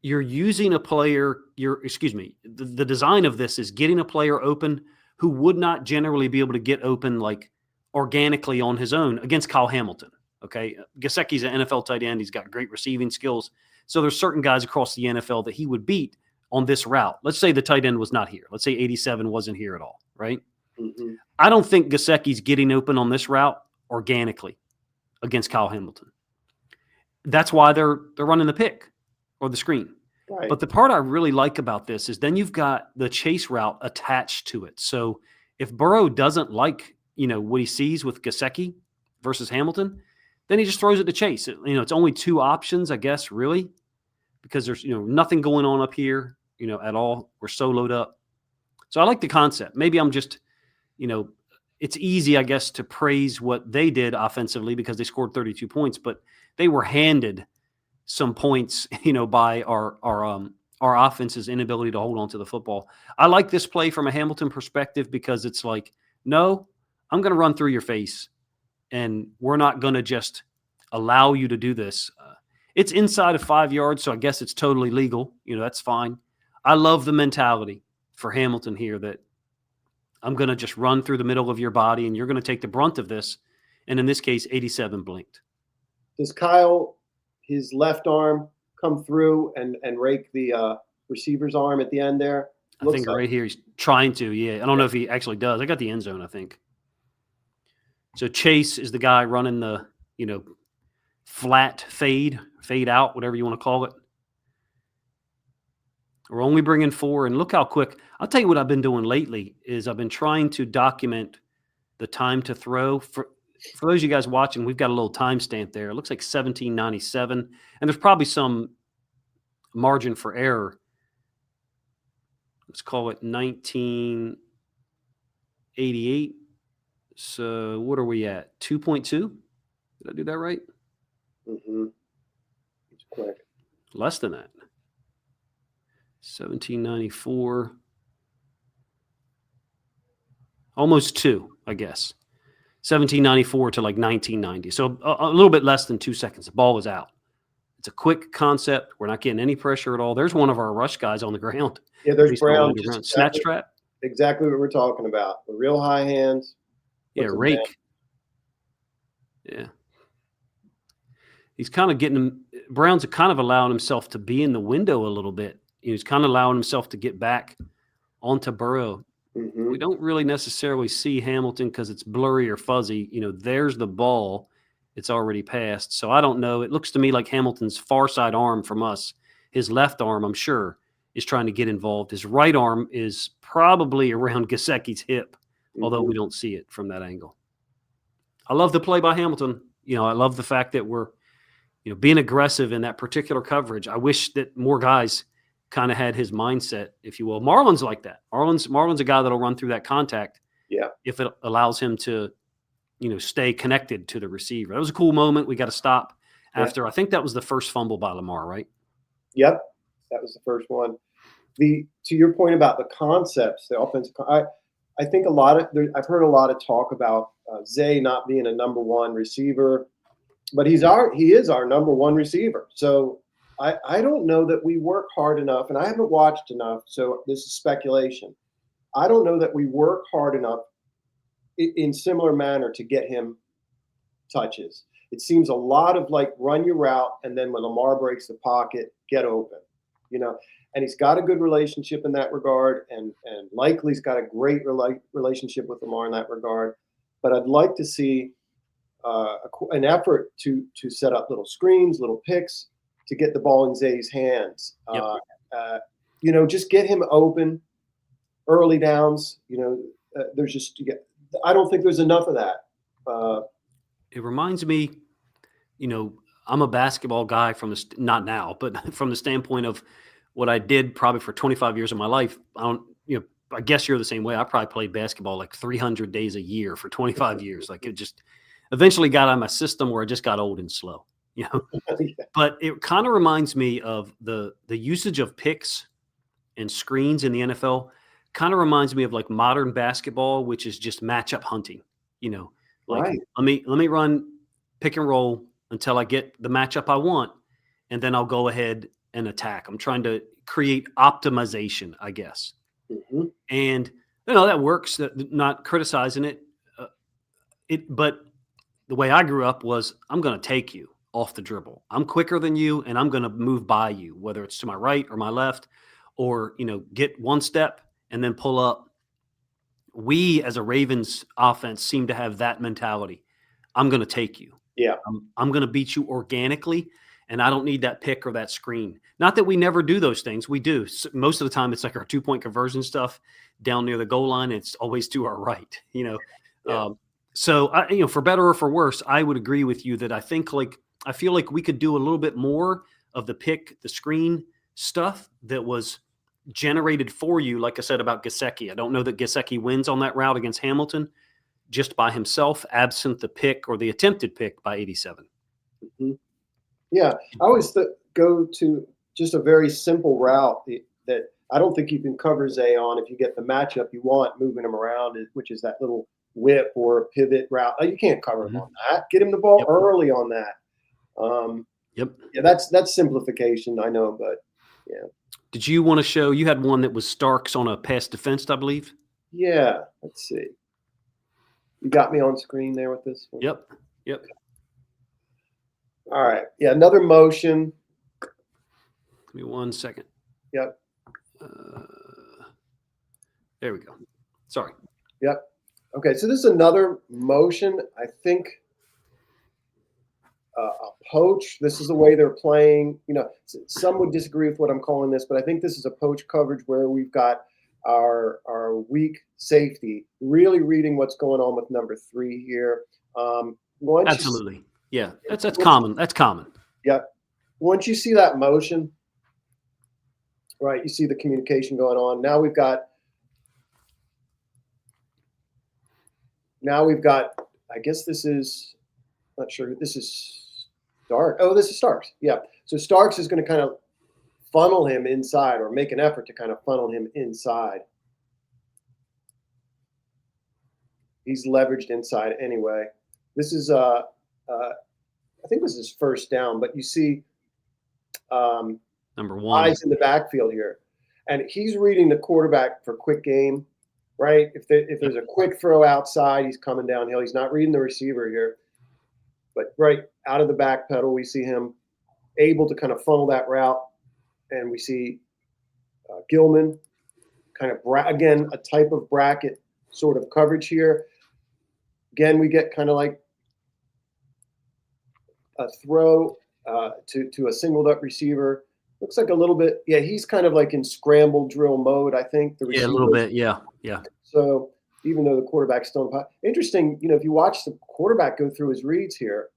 using a player. The design of this is getting a player open who would not generally be able to get open like organically on his own against Kyle Hamilton. Okay, Gesicki's an NFL tight end. He's got great receiving skills. So there's certain guys across the NFL that he would beat on this route. Let's say the tight end was not here. Let's say 87 wasn't here at all, right? Mm-hmm. I don't think Gesicki's getting open on this route organically against Kyle Hamilton. That's why they're running the pick or the screen. Right. But the part I really like about this is then you've got the chase route attached to it. So if Burrow doesn't like, what he sees with Gesicki versus Hamilton, then he just throws it to Chase. It's only two options, I guess, really, because there's, nothing going on up here, at all. We're soloed up. So I like the concept. Maybe I'm just, it's easy, I guess, to praise what they did offensively because they scored 32 points, but they were handed some points, by our offense's inability to hold on to the football. I like this play from a Hamilton perspective because it's like, no, I'm going to run through your face, and we're not going to just allow you to do this. It's inside of 5 yards, so I guess it's totally legal. That's fine. I love the mentality for Hamilton here that I'm going to just run through the middle of your body, and you're going to take the brunt of this. And in this case, 87 blinked. Does Kyle, his left arm, come through and rake the receiver's arm at the end there? I think right here he's trying to, yeah. I don't know if he actually does. I got the end zone, I think. So Chase is the guy running the, flat fade out, whatever you want to call it. We're only bringing 4, and look how quick. I'll tell you what I've been doing lately is I've been trying to document the time to throw. For those of you guys watching, we've got a little timestamp there. It looks like 1797, and there's probably some margin for error. Let's call it 1988. So what are we at? 2.2? Did I do that right? Mm-hmm. It's quick. Less than that. 1794. Almost 2, I guess. 1794 to like 1990. So a little bit less than 2 seconds. The ball is out. It's a quick concept. We're not getting any pressure at all. There's one of our rush guys on the ground. Yeah, there's Brown. Snatch trap. Exactly what we're talking about. The real high hands. Yeah, rake. Yeah. He's kind of getting him. Brown's kind of allowing himself to be in the window a little bit. He's kind of allowing himself to get back onto Burrow. Mm-hmm. We don't really necessarily see Hamilton because it's blurry or fuzzy. There's the ball. It's already passed. So I don't know. It looks to me like Hamilton's far side arm from us, his left arm, I'm sure, is trying to get involved. His right arm is probably around Gesicki's hip, although we don't see it from that angle. I love the play by Hamilton. I love the fact that we're, being aggressive in that particular coverage. I wish that more guys kind of had his mindset, if you will. Marlon's like that. Marlon's a guy that'll run through that contact. Yeah. If it allows him to, stay connected to the receiver. That was a cool moment. We got to stop after, I think that was the first fumble by Lamar, right? Yep. That was the first one. To your point about the concepts, the offensive, I think I've heard a lot of talk about Zay not being a number one receiver, but he is our number one receiver. So I don't know that we work hard enough, and I haven't watched enough, so this is speculation. I don't know that we work hard enough in similar manner to get him touches. It seems a lot of like run your route, and then when Lamar breaks the pocket, get open, and he's got a good relationship in that regard, and likely's got a great relationship with Lamar in that regard. But I'd like to see an effort to set up little screens, little picks to get the ball in Zay's hands. Yep. Just get him open, early downs. There's just I don't think there's enough of that. It reminds me, I'm a basketball guy not now, but from the standpoint of what I did probably for 25 years of my life. I guess you're the same way. I probably played basketball like 300 days a year for 25 years. Like it just eventually got on my system where I just got old and slow, But it kind of reminds me of the usage of picks and screens in the NFL. Kind of reminds me of like modern basketball, which is just matchup hunting. Like Right. let me run pick and roll until I get the matchup I want, and then I'll go ahead and attack. I'm trying to create optimization, I guess. Mm-hmm. And that works. Not criticizing it. But the way I grew up was I'm going to take you off the dribble. I'm quicker than you, and I'm going to move by you, whether it's to my right or my left, or get one step and then pull up. We as a Ravens offense seem to have that mentality. I'm going to take you. Yeah. I'm going to beat you organically, and I don't need that pick or that screen. Not that we never do those things. We do. Most of the time, it's like our 2-point conversion stuff down near the goal line. It's always to our right, Yeah. So, for better or for worse, I would agree with you that I feel like we could do a little bit more of the pick, the screen stuff that was generated for you. Like I said about Gesicki, I don't know that Gesicki wins on that route against Hamilton just by himself, absent the pick or the attempted pick by 87. Mm-hmm. Yeah, I always go to just a very simple route that I don't think you can cover Zay on if you get the matchup you want, moving him around, which is that little whip or pivot route. You can't cover him on that. Get him the ball early on that. Yeah, that's simplification, I know, but yeah. Did you want to show? You had one that was Starks on a pass defense, I believe. Yeah, let's see. You got me on screen there with this one? Yep. All right. Yeah, another motion. Give me 1 second. Yep. There we go. Sorry. Yep. Okay, so this is another motion. I think a poach. This is the way they're playing. Some would disagree with what I'm calling this, but I think this is a poach coverage where we've got our weak safety really reading what's going on with number 3 here. Absolutely. Yeah, that's common. That's common. Yep. Once you see that motion, right, you see the communication going on. Now we've got, I guess this is, not sure, this is Starks. Oh, this is Starks. Yeah. So Starks is going to kind of funnel him inside, or make an effort to kind of funnel him inside. He's leveraged inside anyway. This is, I think this is first down, but you see number 1 eyes in the backfield here. And he's reading the quarterback for quick game, right? If there's a quick throw outside, he's coming downhill. He's not reading the receiver here. But right out of the back pedal, we see him able to kind of funnel that route. And we see Gilman kind of, again, a type of bracket sort of coverage here. Again, we get kind of like a throw to a singled up receiver. Looks like a little bit, yeah, he's kind of like in scramble drill mode, I think. The receiver. Yeah, a little bit, yeah. So even though the quarterback's still in the pocket. Interesting, if you watch the quarterback go through his reads here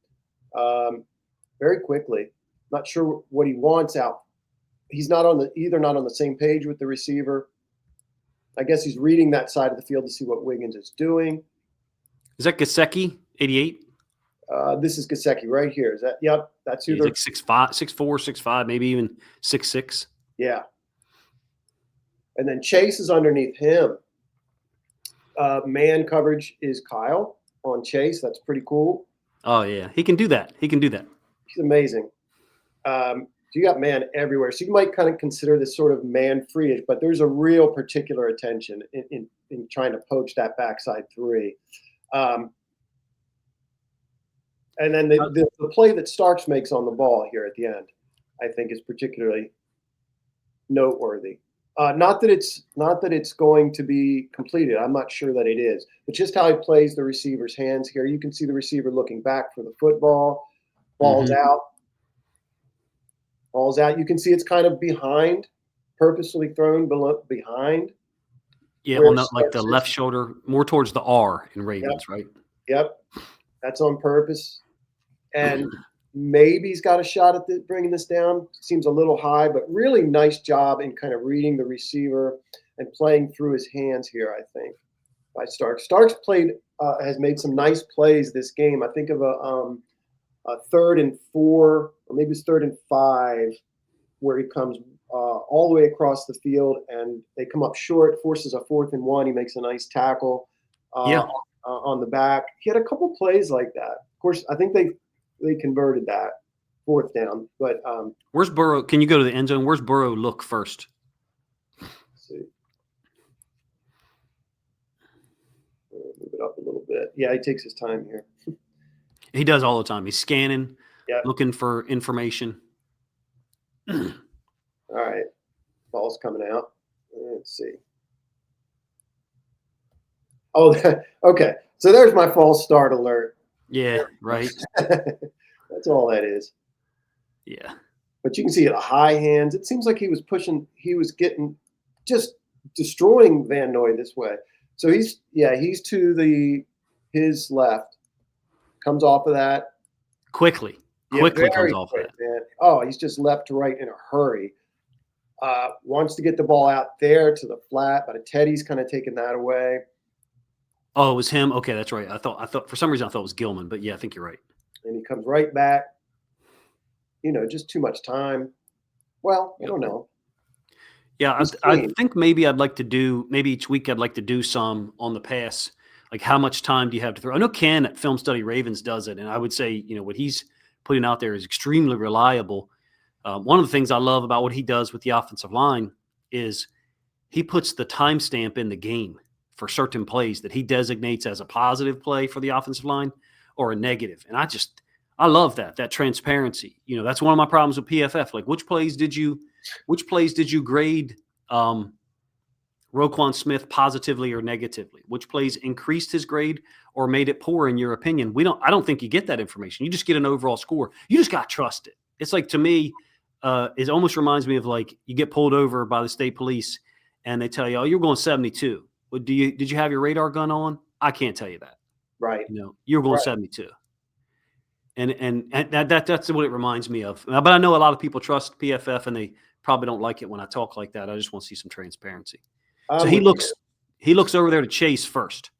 very quickly, not sure what he wants out. He's not on the same page with the receiver. I guess he's reading that side of the field to see what Wiggins is doing. Is that Gesicki, 88? This is Gesicki right here. Is that? Yep, that's who. He's like 6'5", 6'4", 6'5", maybe even 6'6". Yeah. And then Chase is underneath him. Man coverage is Kyle on Chase. That's pretty cool. Oh yeah, he can do that. He's amazing. So you got man everywhere. So you might kind of consider this sort of man free-ish, but there's a real particular attention in trying to poach that backside 3. And then the play that Starks makes on the ball here at the end, I think, is particularly noteworthy. Not that it's going to be completed. I'm not sure that it is, but just how he plays the receiver's hands here. You can see the receiver looking back for the football. Ball's out. Ball's out. You can see it's kind of behind, purposely thrown behind. Yeah, on the left shoulder, more towards the R in Ravens, right? Yep, that's on purpose. And maybe he's got a shot at bringing this down. Seems a little high, but really nice job in kind of reading the receiver and playing through his hands here, I think, by Starks. Starks has made some nice plays this game. I think of a 3rd and 4, or maybe it's 3rd and 5, where he comes all the way across the field and they come up short, forces a 4th and 1. He makes a nice tackle on the back. He had a couple plays like that. Of course, I think they they converted that 4th down. But where's Burrow? Can you go to the end zone? Where's Burrow look first? let's see. Move it up a little bit. Yeah, he takes his time here. He does all the time. He's scanning, Yep. looking for information. All right. Ball's coming out. Let's see. Oh, okay. So there's my false start alert. Yeah, right. That's all that is. Yeah. But you can see the high hands. It seems like he was pushing. He was getting just destroying Van Noy this way. So he's to his left. Comes off of that. Quickly comes off quick, that. Man. Oh, he's just left to right in a hurry. Wants to get the ball out there to the flat, but Teddy's kind of taking that away. Oh, it was him. Okay, that's right. I thought for some reason I thought it was Gilman, but yeah, I think you're right. And he comes right back. Just too much time. Well, I don't know. Yeah, I think maybe each week I'd like to do some on the pass. Like, how much time do you have to throw? I know Ken at Film Study Ravens does it, and I would say, what he's putting out there is extremely reliable. One of the things I love about what he does with the offensive line is he puts the timestamp in the game for certain plays that he designates as a positive play for the offensive line or a negative. And I love that transparency. That's one of my problems with PFF. Like, which plays did you grade Roquan Smith positively or negatively? Which plays increased his grade or made it poor in your opinion? I don't think you get that information. You just get an overall score. You just got to trust it. It's like, to me, it almost reminds me of, like, you get pulled over by the state police and they tell you, "Oh, you're going 72. Well, did you have your radar gun on?" I can't tell you that. Right. You're going 72. And that's what it reminds me of. But I know a lot of people trust PFF and they probably don't like it when I talk like that. I just want to see some transparency. So he looks over there to Chase first.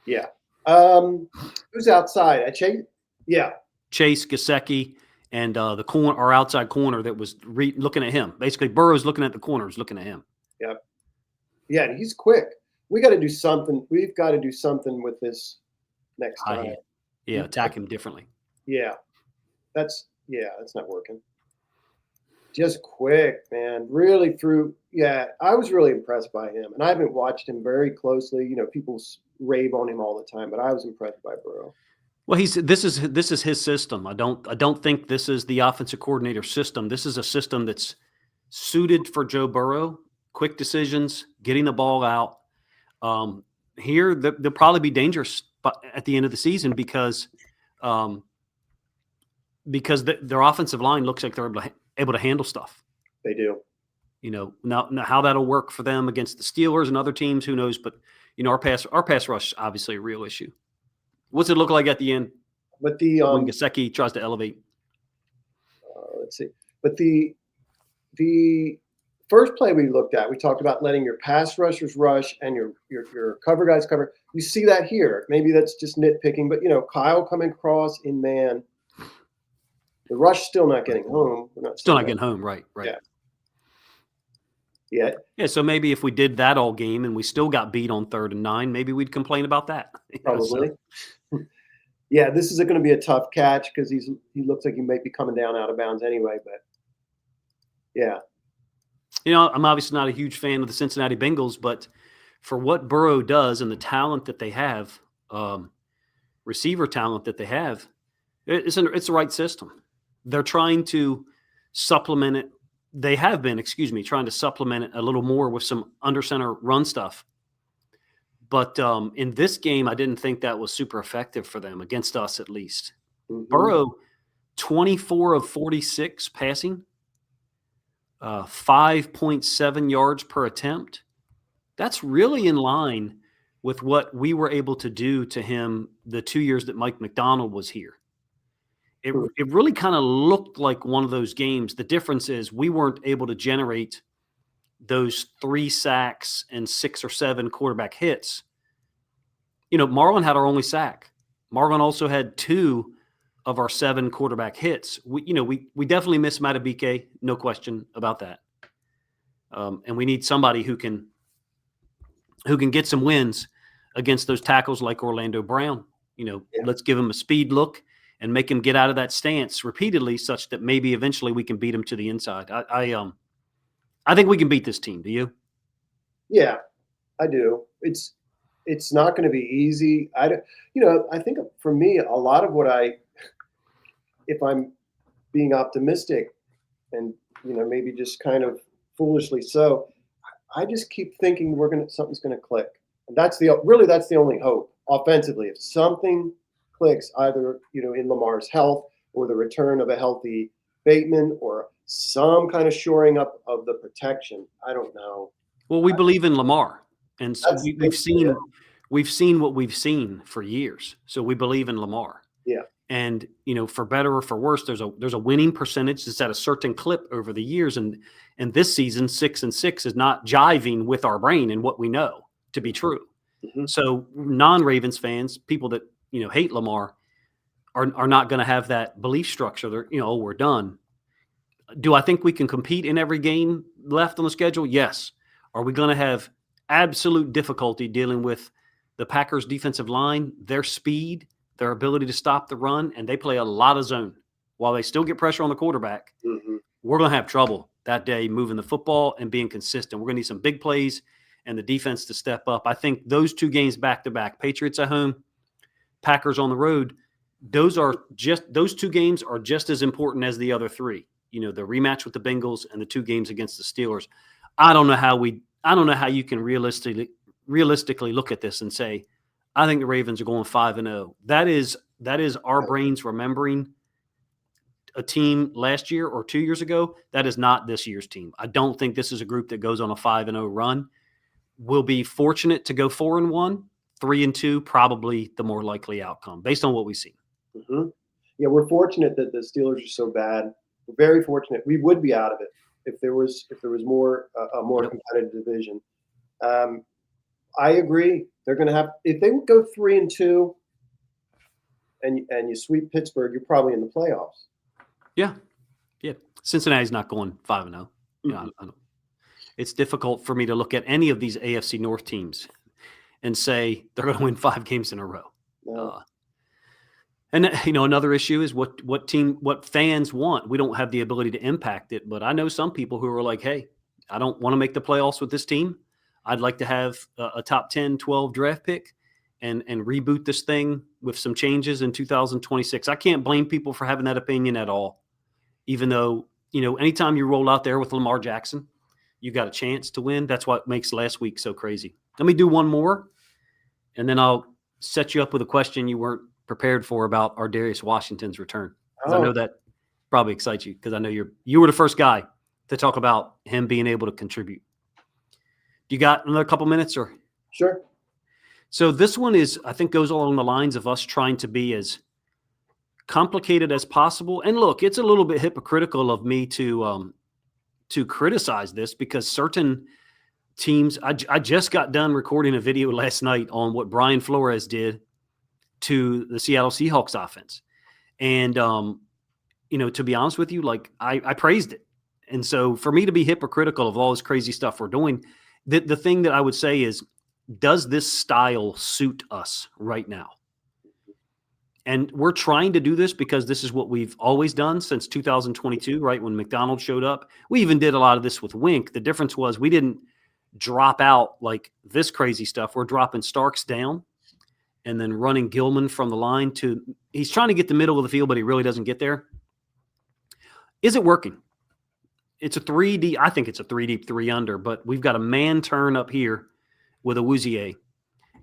Yeah. Who's outside? Chase? Yeah. Chase, Gesicki, and our outside corner that was looking at him. Basically, Burrow's looking at the corners, looking at him. Yep. Yeah, and he's quick. We got to do something. We've got to do something with this next time. Yeah, attack him differently. Yeah. That's not working. Just quick, man. Really through. Yeah, I was really impressed by him, and I haven't watched him very closely. People rave on him all the time, but I was impressed by Burrow. Well, this is his system. I don't think this is the offensive coordinator system. This is a system that's suited for Joe Burrow. Quick decisions, getting the ball out. Here, they'll probably be dangerous at the end of the season because their offensive line looks like they're able to handle stuff. They do. Now how that'll work for them against the Steelers and other teams, who knows? But our pass rush is obviously a real issue. What's it look like at the end? But when Gesicki tries to elevate. Let's see. But the first play we looked at, we talked about letting your pass rushers rush and your cover guys cover. You see that here. Maybe that's just nitpicking, but Kyle coming across in man. The rush still not getting home. Still not getting home, right? Yeah. So maybe if we did that all game and we still got beat on 3rd and 9, maybe we'd complain about that. Probably. Yeah, this is going to be a tough catch because he looks like he might be coming down out of bounds anyway. But yeah. I'm obviously not a huge fan of the Cincinnati Bengals, but for what Burrow does and the talent that they have, receiver talent that they have, it's the right system. They're trying to supplement it. They have been, trying to supplement it a little more with some under center run stuff. But in this game, I didn't think that was super effective for them, against us at least. Mm-hmm. Burrow, 24 of 46 passing, 5.7 yards per attempt. That's really in line with what we were able to do to him the 2 years that Mike McDonald was here. It really kind of looked like one of those games. The difference is we weren't able to generate those 3 sacks and 6 or 7 quarterback hits. Marlon had our only sack. Marlon also had 2 of our 7 quarterback hits. We definitely miss Matabike, no question about that. And we need somebody who can get some wins against those tackles like Orlando Brown. Let's give him a speed look and make him get out of that stance repeatedly, such that maybe eventually we can beat him to the inside. I think we can beat this team. Do you? Yeah, I do. It's not going to be easy. I don't, you know, I think for me, a lot of what if I'm being optimistic and, you know, maybe just kind of foolishly so, I just keep thinking something's going to click. And that's the only hope offensively. If something clicks, either, you know, in Lamar's health or the return of a healthy Bateman or some kind of shoring up of the protection, I don't know. Well, we believe in Lamar, and That's we've seen what we've seen for years. So we believe in Lamar. yeah. And, you know, for better or for worse, there's a winning percentage that's at a certain clip over the years. And this season, 6-6 is not jiving with our brain and what we know to be true. Mm-hmm. So non-Ravens fans, people that, you know, hate Lamar, are not going to have that belief structure. They're, you know, oh, we're done. Do I think we can compete in every game left on the schedule? Yes. Are we going to have absolute difficulty dealing with the Packers' defensive line, their speed, their ability to stop the run, and they play a lot of zone. While they still get pressure on the quarterback, Mm-hmm. we're going to have trouble that day moving the football and being consistent. We're going to need some big plays and the defense to step up. I think those two games back-to-back, Patriots at home, Packers on the road, those two games are just as important as the other three. You know, the rematch with the Bengals and the two games against the Steelers. I don't know how you can realistically look at this and say, I think the Ravens are going 5-0. That is our brains remembering a team last year or 2 years ago. That is not this year's team. I don't think this is a group that goes on a 5-0 run. We'll be fortunate to go 4-1, 3-2, probably the more likely outcome based on what we see. Mm-hmm. Yeah, we're fortunate that the Steelers are so bad. We're very fortunate. We would be out of it if there was more a more Yep. competitive division. I agree. They're going to have, if they would go 3-2 and you sweep Pittsburgh, you're probably in the playoffs. Yeah. Cincinnati's not going 5-0. You know, I don't. It's difficult for me to look at any of these AFC North teams and say they're going to win 5 games in a row. No. And, you know, another issue is what fans want. We don't have the ability to impact it, but I know some people who are like, hey, I don't want to make the playoffs with this team. I'd like to have a top 10, 12 draft pick and reboot this thing with some changes in 2026. I can't blame people for having that opinion at all, even though, you know, anytime you roll out there with Lamar Jackson, you got a chance to win. That's what makes last week so crazy. Let me do one more, and then I'll set you up with a question you weren't prepared for about Ardarius Washington's return. Because I know that probably excites you, because I know you were the first guy to talk about him being able to contribute. You got another couple minutes? Or Sure. So this one I think goes along the lines of us trying to be as complicated as possible. And look, it's a little bit hypocritical of me to criticize this, because certain teams, I just got done recording a video last night on what Brian Flores did to the Seattle Seahawks offense. And, you know, to be honest with you, like I praised it. And so for me to be hypocritical of all this crazy stuff we're doing, the thing that I would say is, does this style suit us right now? And we're trying to do this because this is what we've always done since 2022, right? When McDonald showed up, we even did a lot of this with Wink. The difference was we didn't drop out like this crazy stuff. We're dropping Starks down and then running Gilman from the line he's trying to get the middle of the field, but he really doesn't get there. Is it working? It's a 3D. I think it's a 3 deep, 3 under, but we've got a man turn up here with Awuzie,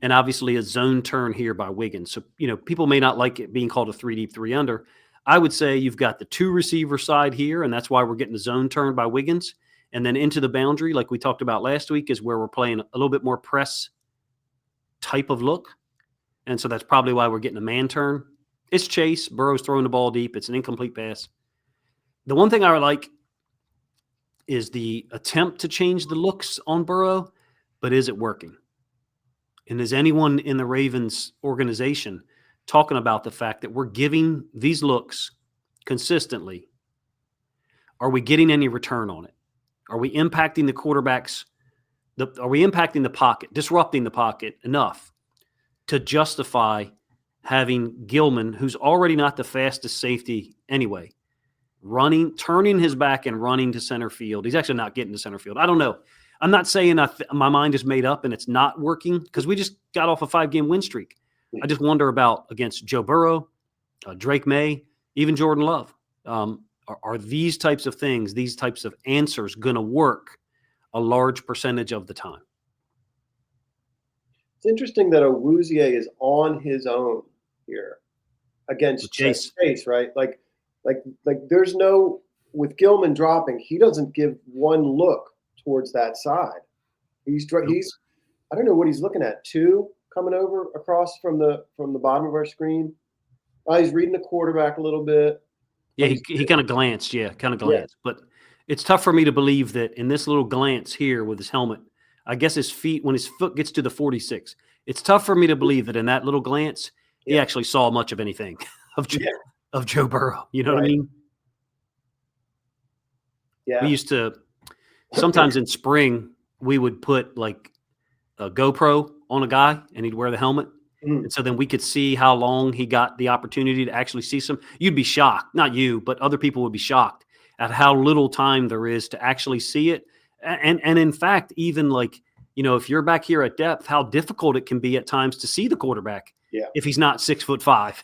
and obviously a zone turn here by Wiggins. So, you know, people may not like it being called a 3 deep, 3 under. I would say you've got the 2 receiver side here, and that's why we're getting the zone turn by Wiggins. And then into the boundary, like we talked about last week, is where we're playing a little bit more press type of look. And so that's probably why we're getting a man turn. It's Chase. Burrow's throwing the ball deep. It's an incomplete pass. The one thing I like is the attempt to change the looks on Burrow, but is it working? And is anyone in the Ravens organization talking about the fact that we're giving these looks consistently? Are we getting any return on it? Are we impacting the quarterbacks? Are we impacting the pocket, disrupting the pocket enough to justify having Gilman, who's already not the fastest safety anyway, turning his back and running to center field. He's actually not getting to center field. I don't know. I'm not saying my mind is made up and it's not working because we just got off a 5-game win streak. I just wonder about against Joe Burrow, Drake May, even Jordan Love. Are these types of things, these types of answers going to work a large percentage of the time? It's interesting that Awuzie is on his own here against Chase, right? Like there's no, with Gilman dropping, he doesn't give one look towards that side. He's I don't know what he's looking at. 2 coming over across from the bottom of our screen. He's reading the quarterback a little bit. Yeah, he kind of glanced. Yeah, kind of glanced. Yeah. But it's tough for me to believe that in this little glance here with his helmet, I guess when his foot gets to the 46, it's tough for me to believe that in that little glance, he actually saw much of anything of Joe Burrow. You know what I mean? Yeah. We used to, sometimes in spring, we would put like a GoPro on a guy and he'd wear the helmet. And so then we could see how long he got the opportunity to actually see some. You'd be shocked, not you, but other people would be shocked at how little time there is to actually see it. And in fact, even like, if you're back here at depth, how difficult it can be at times to see the quarterback if he's not 6'5",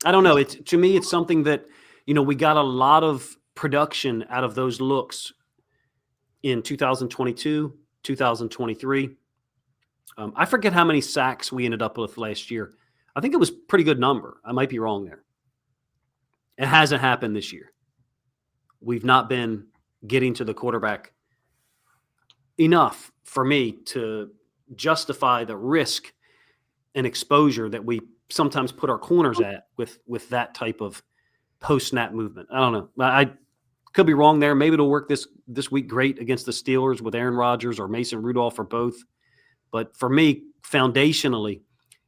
I don't know. To me, it's something that, we got a lot of production out of those looks in 2022, 2023. I forget how many sacks we ended up with last year. I think it was a pretty good number. I might be wrong there. It hasn't happened this year. We've not been getting to the quarterback enough for me to justify the risk and exposure that we sometimes put our corners at with that type of post-snap movement. I don't know. I could be wrong there. Maybe it'll work this week great against the Steelers with Aaron Rodgers or Mason Rudolph or both. But for me, foundationally,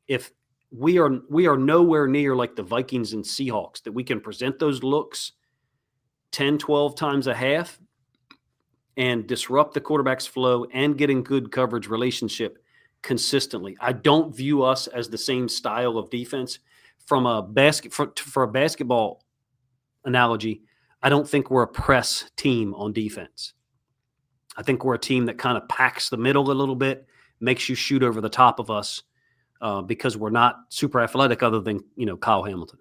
if we are nowhere near like the Vikings and Seahawks, that we can present those looks 10, 12 times a half and disrupt the quarterback's flow and get in good coverage relationship consistently. I don't view us as the same style of defense. For a basketball analogy, I don't think we're a press team on defense. I think we're a team that kind of packs the middle a little bit, makes you shoot over the top of us because we're not super athletic other than, Kyle Hamilton,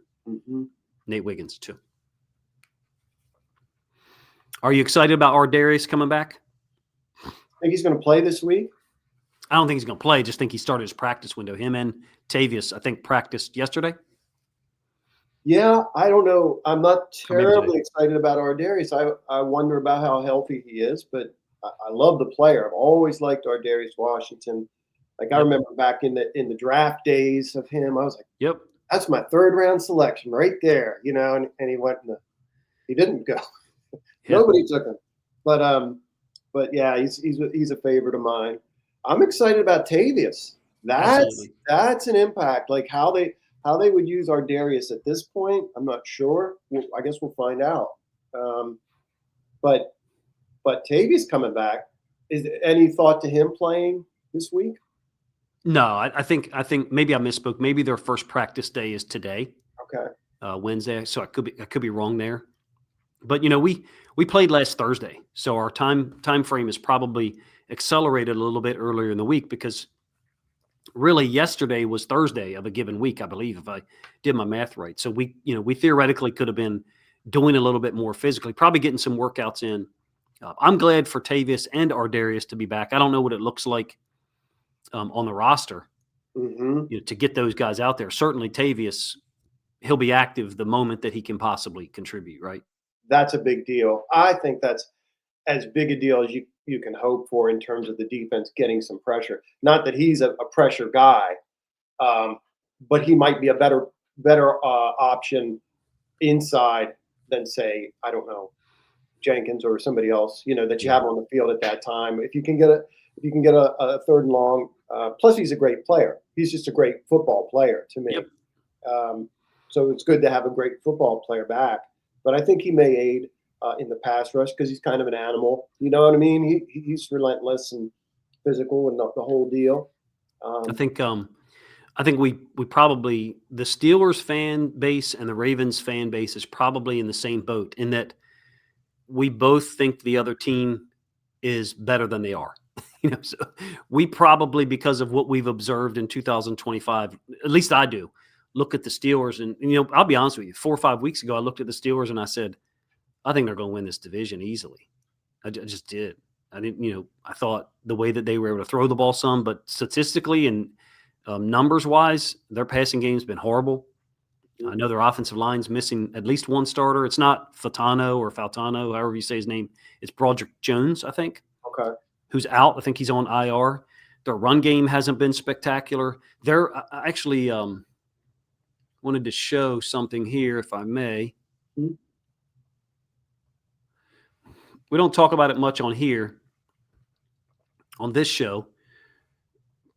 Nate Wiggins too. Are you excited about Ardarius coming back? Think he's going to play this week? I don't think he's going to play. I just think he started his practice window. Him and Tavius, I think, practiced yesterday. Yeah, I don't know. I'm not terribly excited about Ardarius. I wonder about how healthy he is, but I love the player. I've always liked Ardarius Washington. Like I remember back in the draft days of him, I was like, "Yep, that's my 3rd round selection right there," and he went. He didn't go. Nobody took him, but yeah, he's a favorite of mine. I'm excited about Tavius. That's an impact. Like how they would use Ardarius at this point, I'm not sure. I guess we'll find out. But Tavius coming back. Is there any thought to him playing this week? No, I think maybe I misspoke. Maybe their first practice day is today. Okay. Wednesday. So I could be wrong there. But we played last Thursday, so our time frame is probably accelerated a little bit earlier in the week because really yesterday was Thursday of a given week, I believe, if I did my math right. So we theoretically could have been doing a little bit more physically, probably getting some workouts in. I'm glad for Tavius and Ardarius to be back. I don't know what it looks like on the roster to get those guys out there. Certainly Tavius, he'll be active the moment that he can possibly contribute, right? That's a big deal. I think that's as big a deal as you can hope for in terms of the defense getting some pressure. Not that he's a pressure guy, but he might be a better option inside than, say, I don't know, Jenkins or somebody else, that you have on the field at that time. If you can get a 3rd and long, plus he's a great player. He's just a great football player to me. Yep. So it's good to have a great football player back. But I think he may aid in the pass rush because he's kind of an animal. You know what I mean? He's relentless and physical and the whole deal. I Um, think I think we probably the Steelers fan base and the Ravens fan base is probably in the same boat in that we both think the other team is better than they are. So we probably, because of what we've observed in 2025, at least I do, look at the Steelers and I'll be honest with you, 4 or 5 weeks ago, I looked at the Steelers and I said, I think they're going to win this division easily. I just did. I didn't, I thought the way that they were able to throw the ball some, but statistically and numbers wise, their passing game's been horrible. I know their offensive line's missing at least one starter. It's not Faltano, however you say his name. It's Broderick Jones, I think, okay. who's out. I think he's on IR. Their run game hasn't been spectacular. I actually wanted to show something here, if I may. Mm-hmm. We don't talk about it much on here, on this show,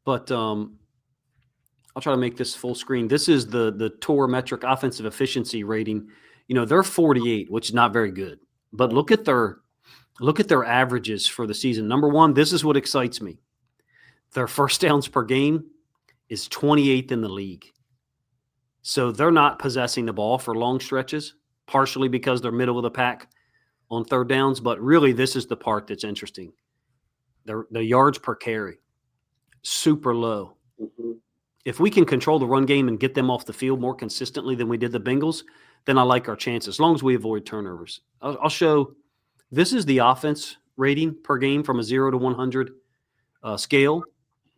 but I'll try to make this full screen. This is the Tor metric offensive efficiency rating. They're 48, which is not very good. But look at their averages for the season. Number one, this is what excites me. Their first downs per game is 28th in the league. So they're not possessing the ball for long stretches, partially because they're middle of the pack on third downs. But really, this is the part that's interesting. The yards per carry, super low. Mm-hmm. If we can control the run game and get them off the field more consistently than we did the Bengals, then I like our chances, as long as we avoid turnovers. I'll show – this is the offense rating per game from a 0 to 100 scale.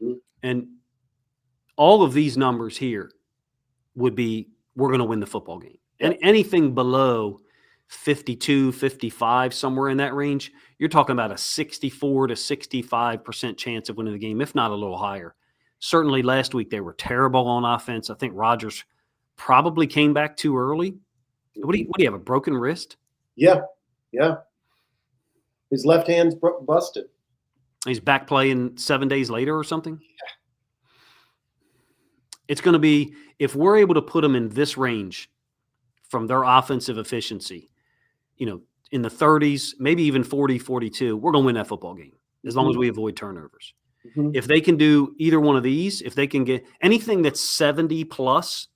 Mm-hmm. And all of these numbers here would be we're going to win the football game. Yeah. And anything below 52, 55, somewhere in that range, you're talking about a 64 to 65% chance of winning the game, if not a little higher. Certainly last week they were terrible on offense. I think Rodgers probably came back too early. What do you have, a broken wrist? Yeah. His left hand's busted. He's back playing 7 days later or something? Yeah. It's going to be, if we're able to put them in this range from their offensive efficiency, in the 30s, maybe even 40, 42, we're going to win that football game as long as we avoid turnovers. Mm-hmm. If they can do either one of these, if they can get anything that's 70 plus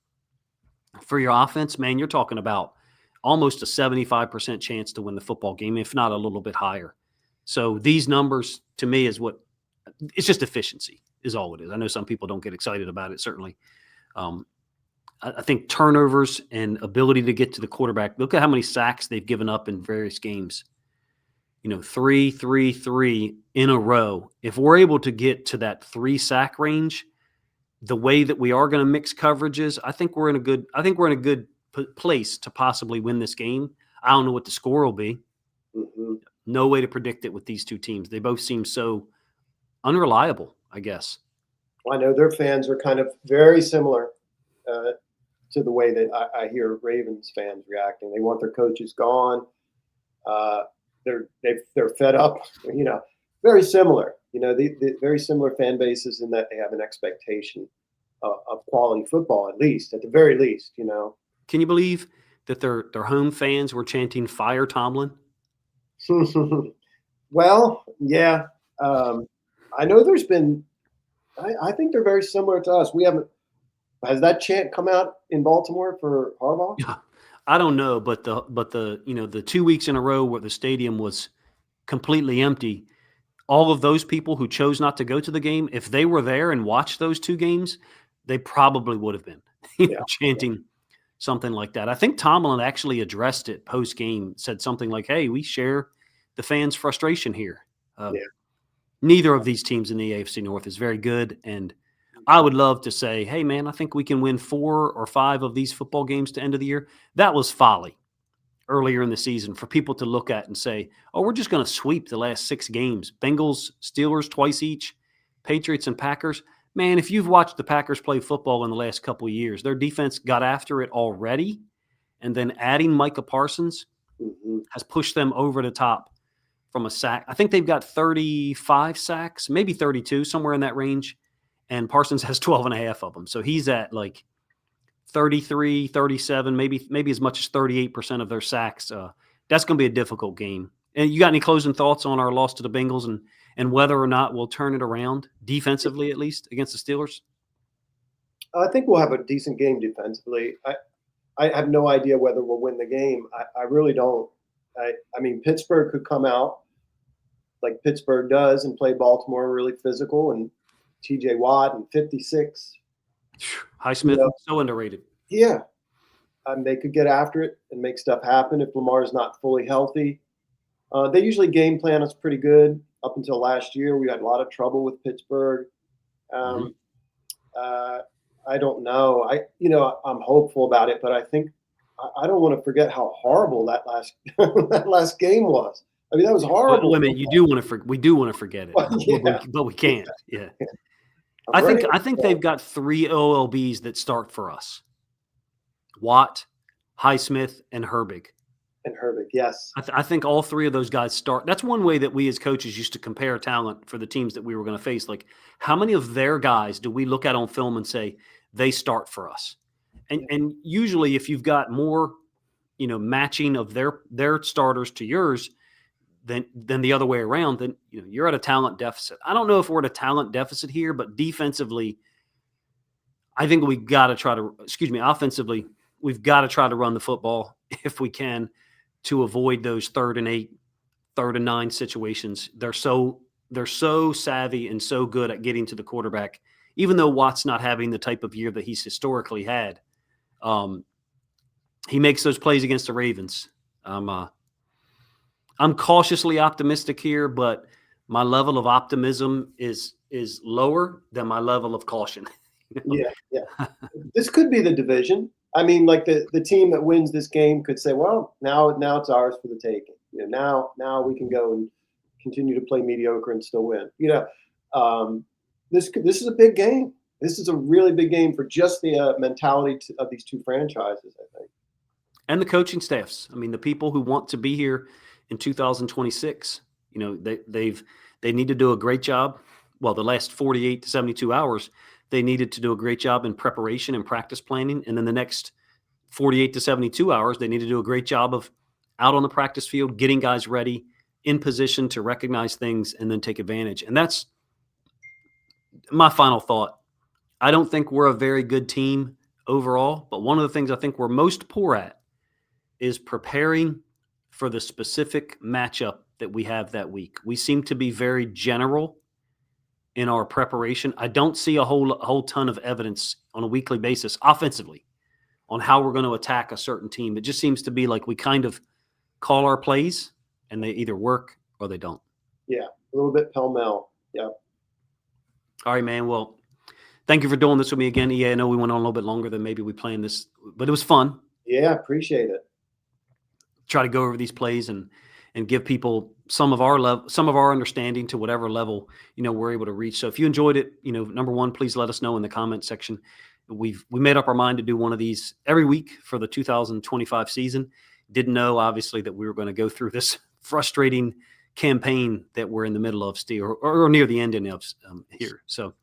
for your offense, man, you're talking about almost a 75% chance to win the football game, if not a little bit higher. So these numbers, to me, is what – it's just efficiency is all it is. I know some people don't get excited about it, certainly. I think turnovers and ability to get to the quarterback, look at how many sacks they've given up in various games. 3, 3, 3 in a row. If we're able to get to that 3-sack range, the way that we are going to mix coverages, I think we're in a good place to possibly win this game. I don't know what the score will be. Mm-hmm. No way to predict it with these two teams. They both seem so unreliable, I guess. I know their fans are kind of very similar to the way that I hear Ravens fans reacting. They want their coaches gone. They're fed up. Very similar. The very similar fan bases in that they have an expectation of quality football, at the very least. Can you believe that their home fans were chanting "Fire Tomlin"? Well, yeah. I know there's been. I think they're very similar to us. We haven't. Has that chant come out in Baltimore for Harbaugh? Yeah, I don't know, but the 2 weeks in a row where the stadium was completely empty, all of those people who chose not to go to the game, if they were there and watched those 2 games, they probably would have been chanting something like that. I think Tomlin actually addressed it post game, said something like, "Hey, we share the fans' frustration here." Neither of these teams in the AFC North is very good, and I would love to say, "Hey, man, I think we can win 4 or 5 of these football games to end of the year." That was folly earlier in the season for people to look at and say, "Oh, we're just going to sweep the last 6 games. Bengals, Steelers twice each, Patriots and Packers." Man, if you've watched the Packers play football in the last couple of years, their defense got after it already, and then adding Micah Parsons has pushed them over the top from a sack. I think they've got 35 sacks, maybe 32, somewhere in that range, and Parsons has 12 and a half of them. So he's at like 33, 37, maybe as much as 38% of their sacks. That's going to be a difficult game. And you got any closing thoughts on our loss to the Bengals and whether or not we'll turn it around defensively, at least against the Steelers? I think we'll have a decent game defensively. I have no idea whether we'll win the game. I really don't. I mean, Pittsburgh could come out like Pittsburgh does and play Baltimore really physical, and T.J. Watt and 56. Highsmith, so underrated. Yeah. They could get after it and make stuff happen if Lamar's not fully healthy. They usually game plan us pretty good. Up until last year, we had a lot of trouble with Pittsburgh. I don't know. I'm hopeful about it, but I think I don't want to forget how horrible that last game was. I mean, that was horrible. Wait a minute, we do want to forget it, but we can't. Yeah, I think they've got 3 OLBs that start for us: Watt, Highsmith, and Herbig. Yes. I think all 3 of those guys start. That's one way that we as coaches used to compare talent for the teams that we were going to face. Like, how many of their guys do we look at on film and say they start for us? And usually, if you've got more, matching of their starters to yours than the other way around, then you're at a talent deficit. I don't know if we're at a talent deficit here, but defensively, I think we got to try to. Offensively, we've got to try to run the football if we can, to avoid those 3rd and 8, 3rd and 9 situations. They're so savvy and so good at getting to the quarterback, even though Watt's not having the type of year that he's historically had. He makes those plays against the Ravens. I'm cautiously optimistic here, but my level of optimism is lower than my level of caution. Yeah. This could be the division. I mean, like the team that wins this game could say, well, now it's ours for the taking. Now we can go and continue to play mediocre and still win. This is a big game. This is a really big game for just the mentality of these 2 franchises, I think. And the coaching staffs. I mean, the people who want to be here in 2026, they need to do a great job. Well, the last 48 to 72 hours, they needed to do a great job in preparation and practice planning. And then the next 48 to 72 hours, they need to do a great job of out on the practice field, getting guys ready, in position to recognize things and then take advantage. And that's my final thought. I don't think we're a very good team overall, but one of the things I think we're most poor at is preparing for the specific matchup that we have that week. We seem to be very general in our preparation. I don't see a whole ton of evidence on a weekly basis offensively on how we're going to attack a certain team. It just seems to be like we kind of call our plays and they either work or they don't. Yeah, a little bit pell-mell. Yeah. All right, man. Well, thank you for doing this with me again. I know we went on a little bit longer than maybe we planned this, but it was fun. Yeah, appreciate it. Try to go over these plays and give people some of our understanding to whatever level we're able to reach. So if you enjoyed it, number one, please let us know in the comment section. We made up our mind to do one of these every week for the 2025 season. Didn't know obviously that we were going to go through this frustrating campaign that we're in the middle of still, or near the ending of here. So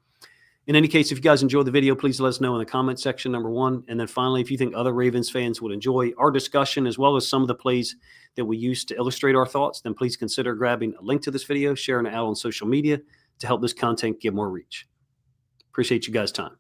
in any case, if you guys enjoyed the video, please let us know in the comment section, number one. And then finally, if you think other Ravens fans would enjoy our discussion as well as some of the plays that we use to illustrate our thoughts, then please consider grabbing a link to this video, sharing it out on social media to help this content get more reach. Appreciate you guys' time.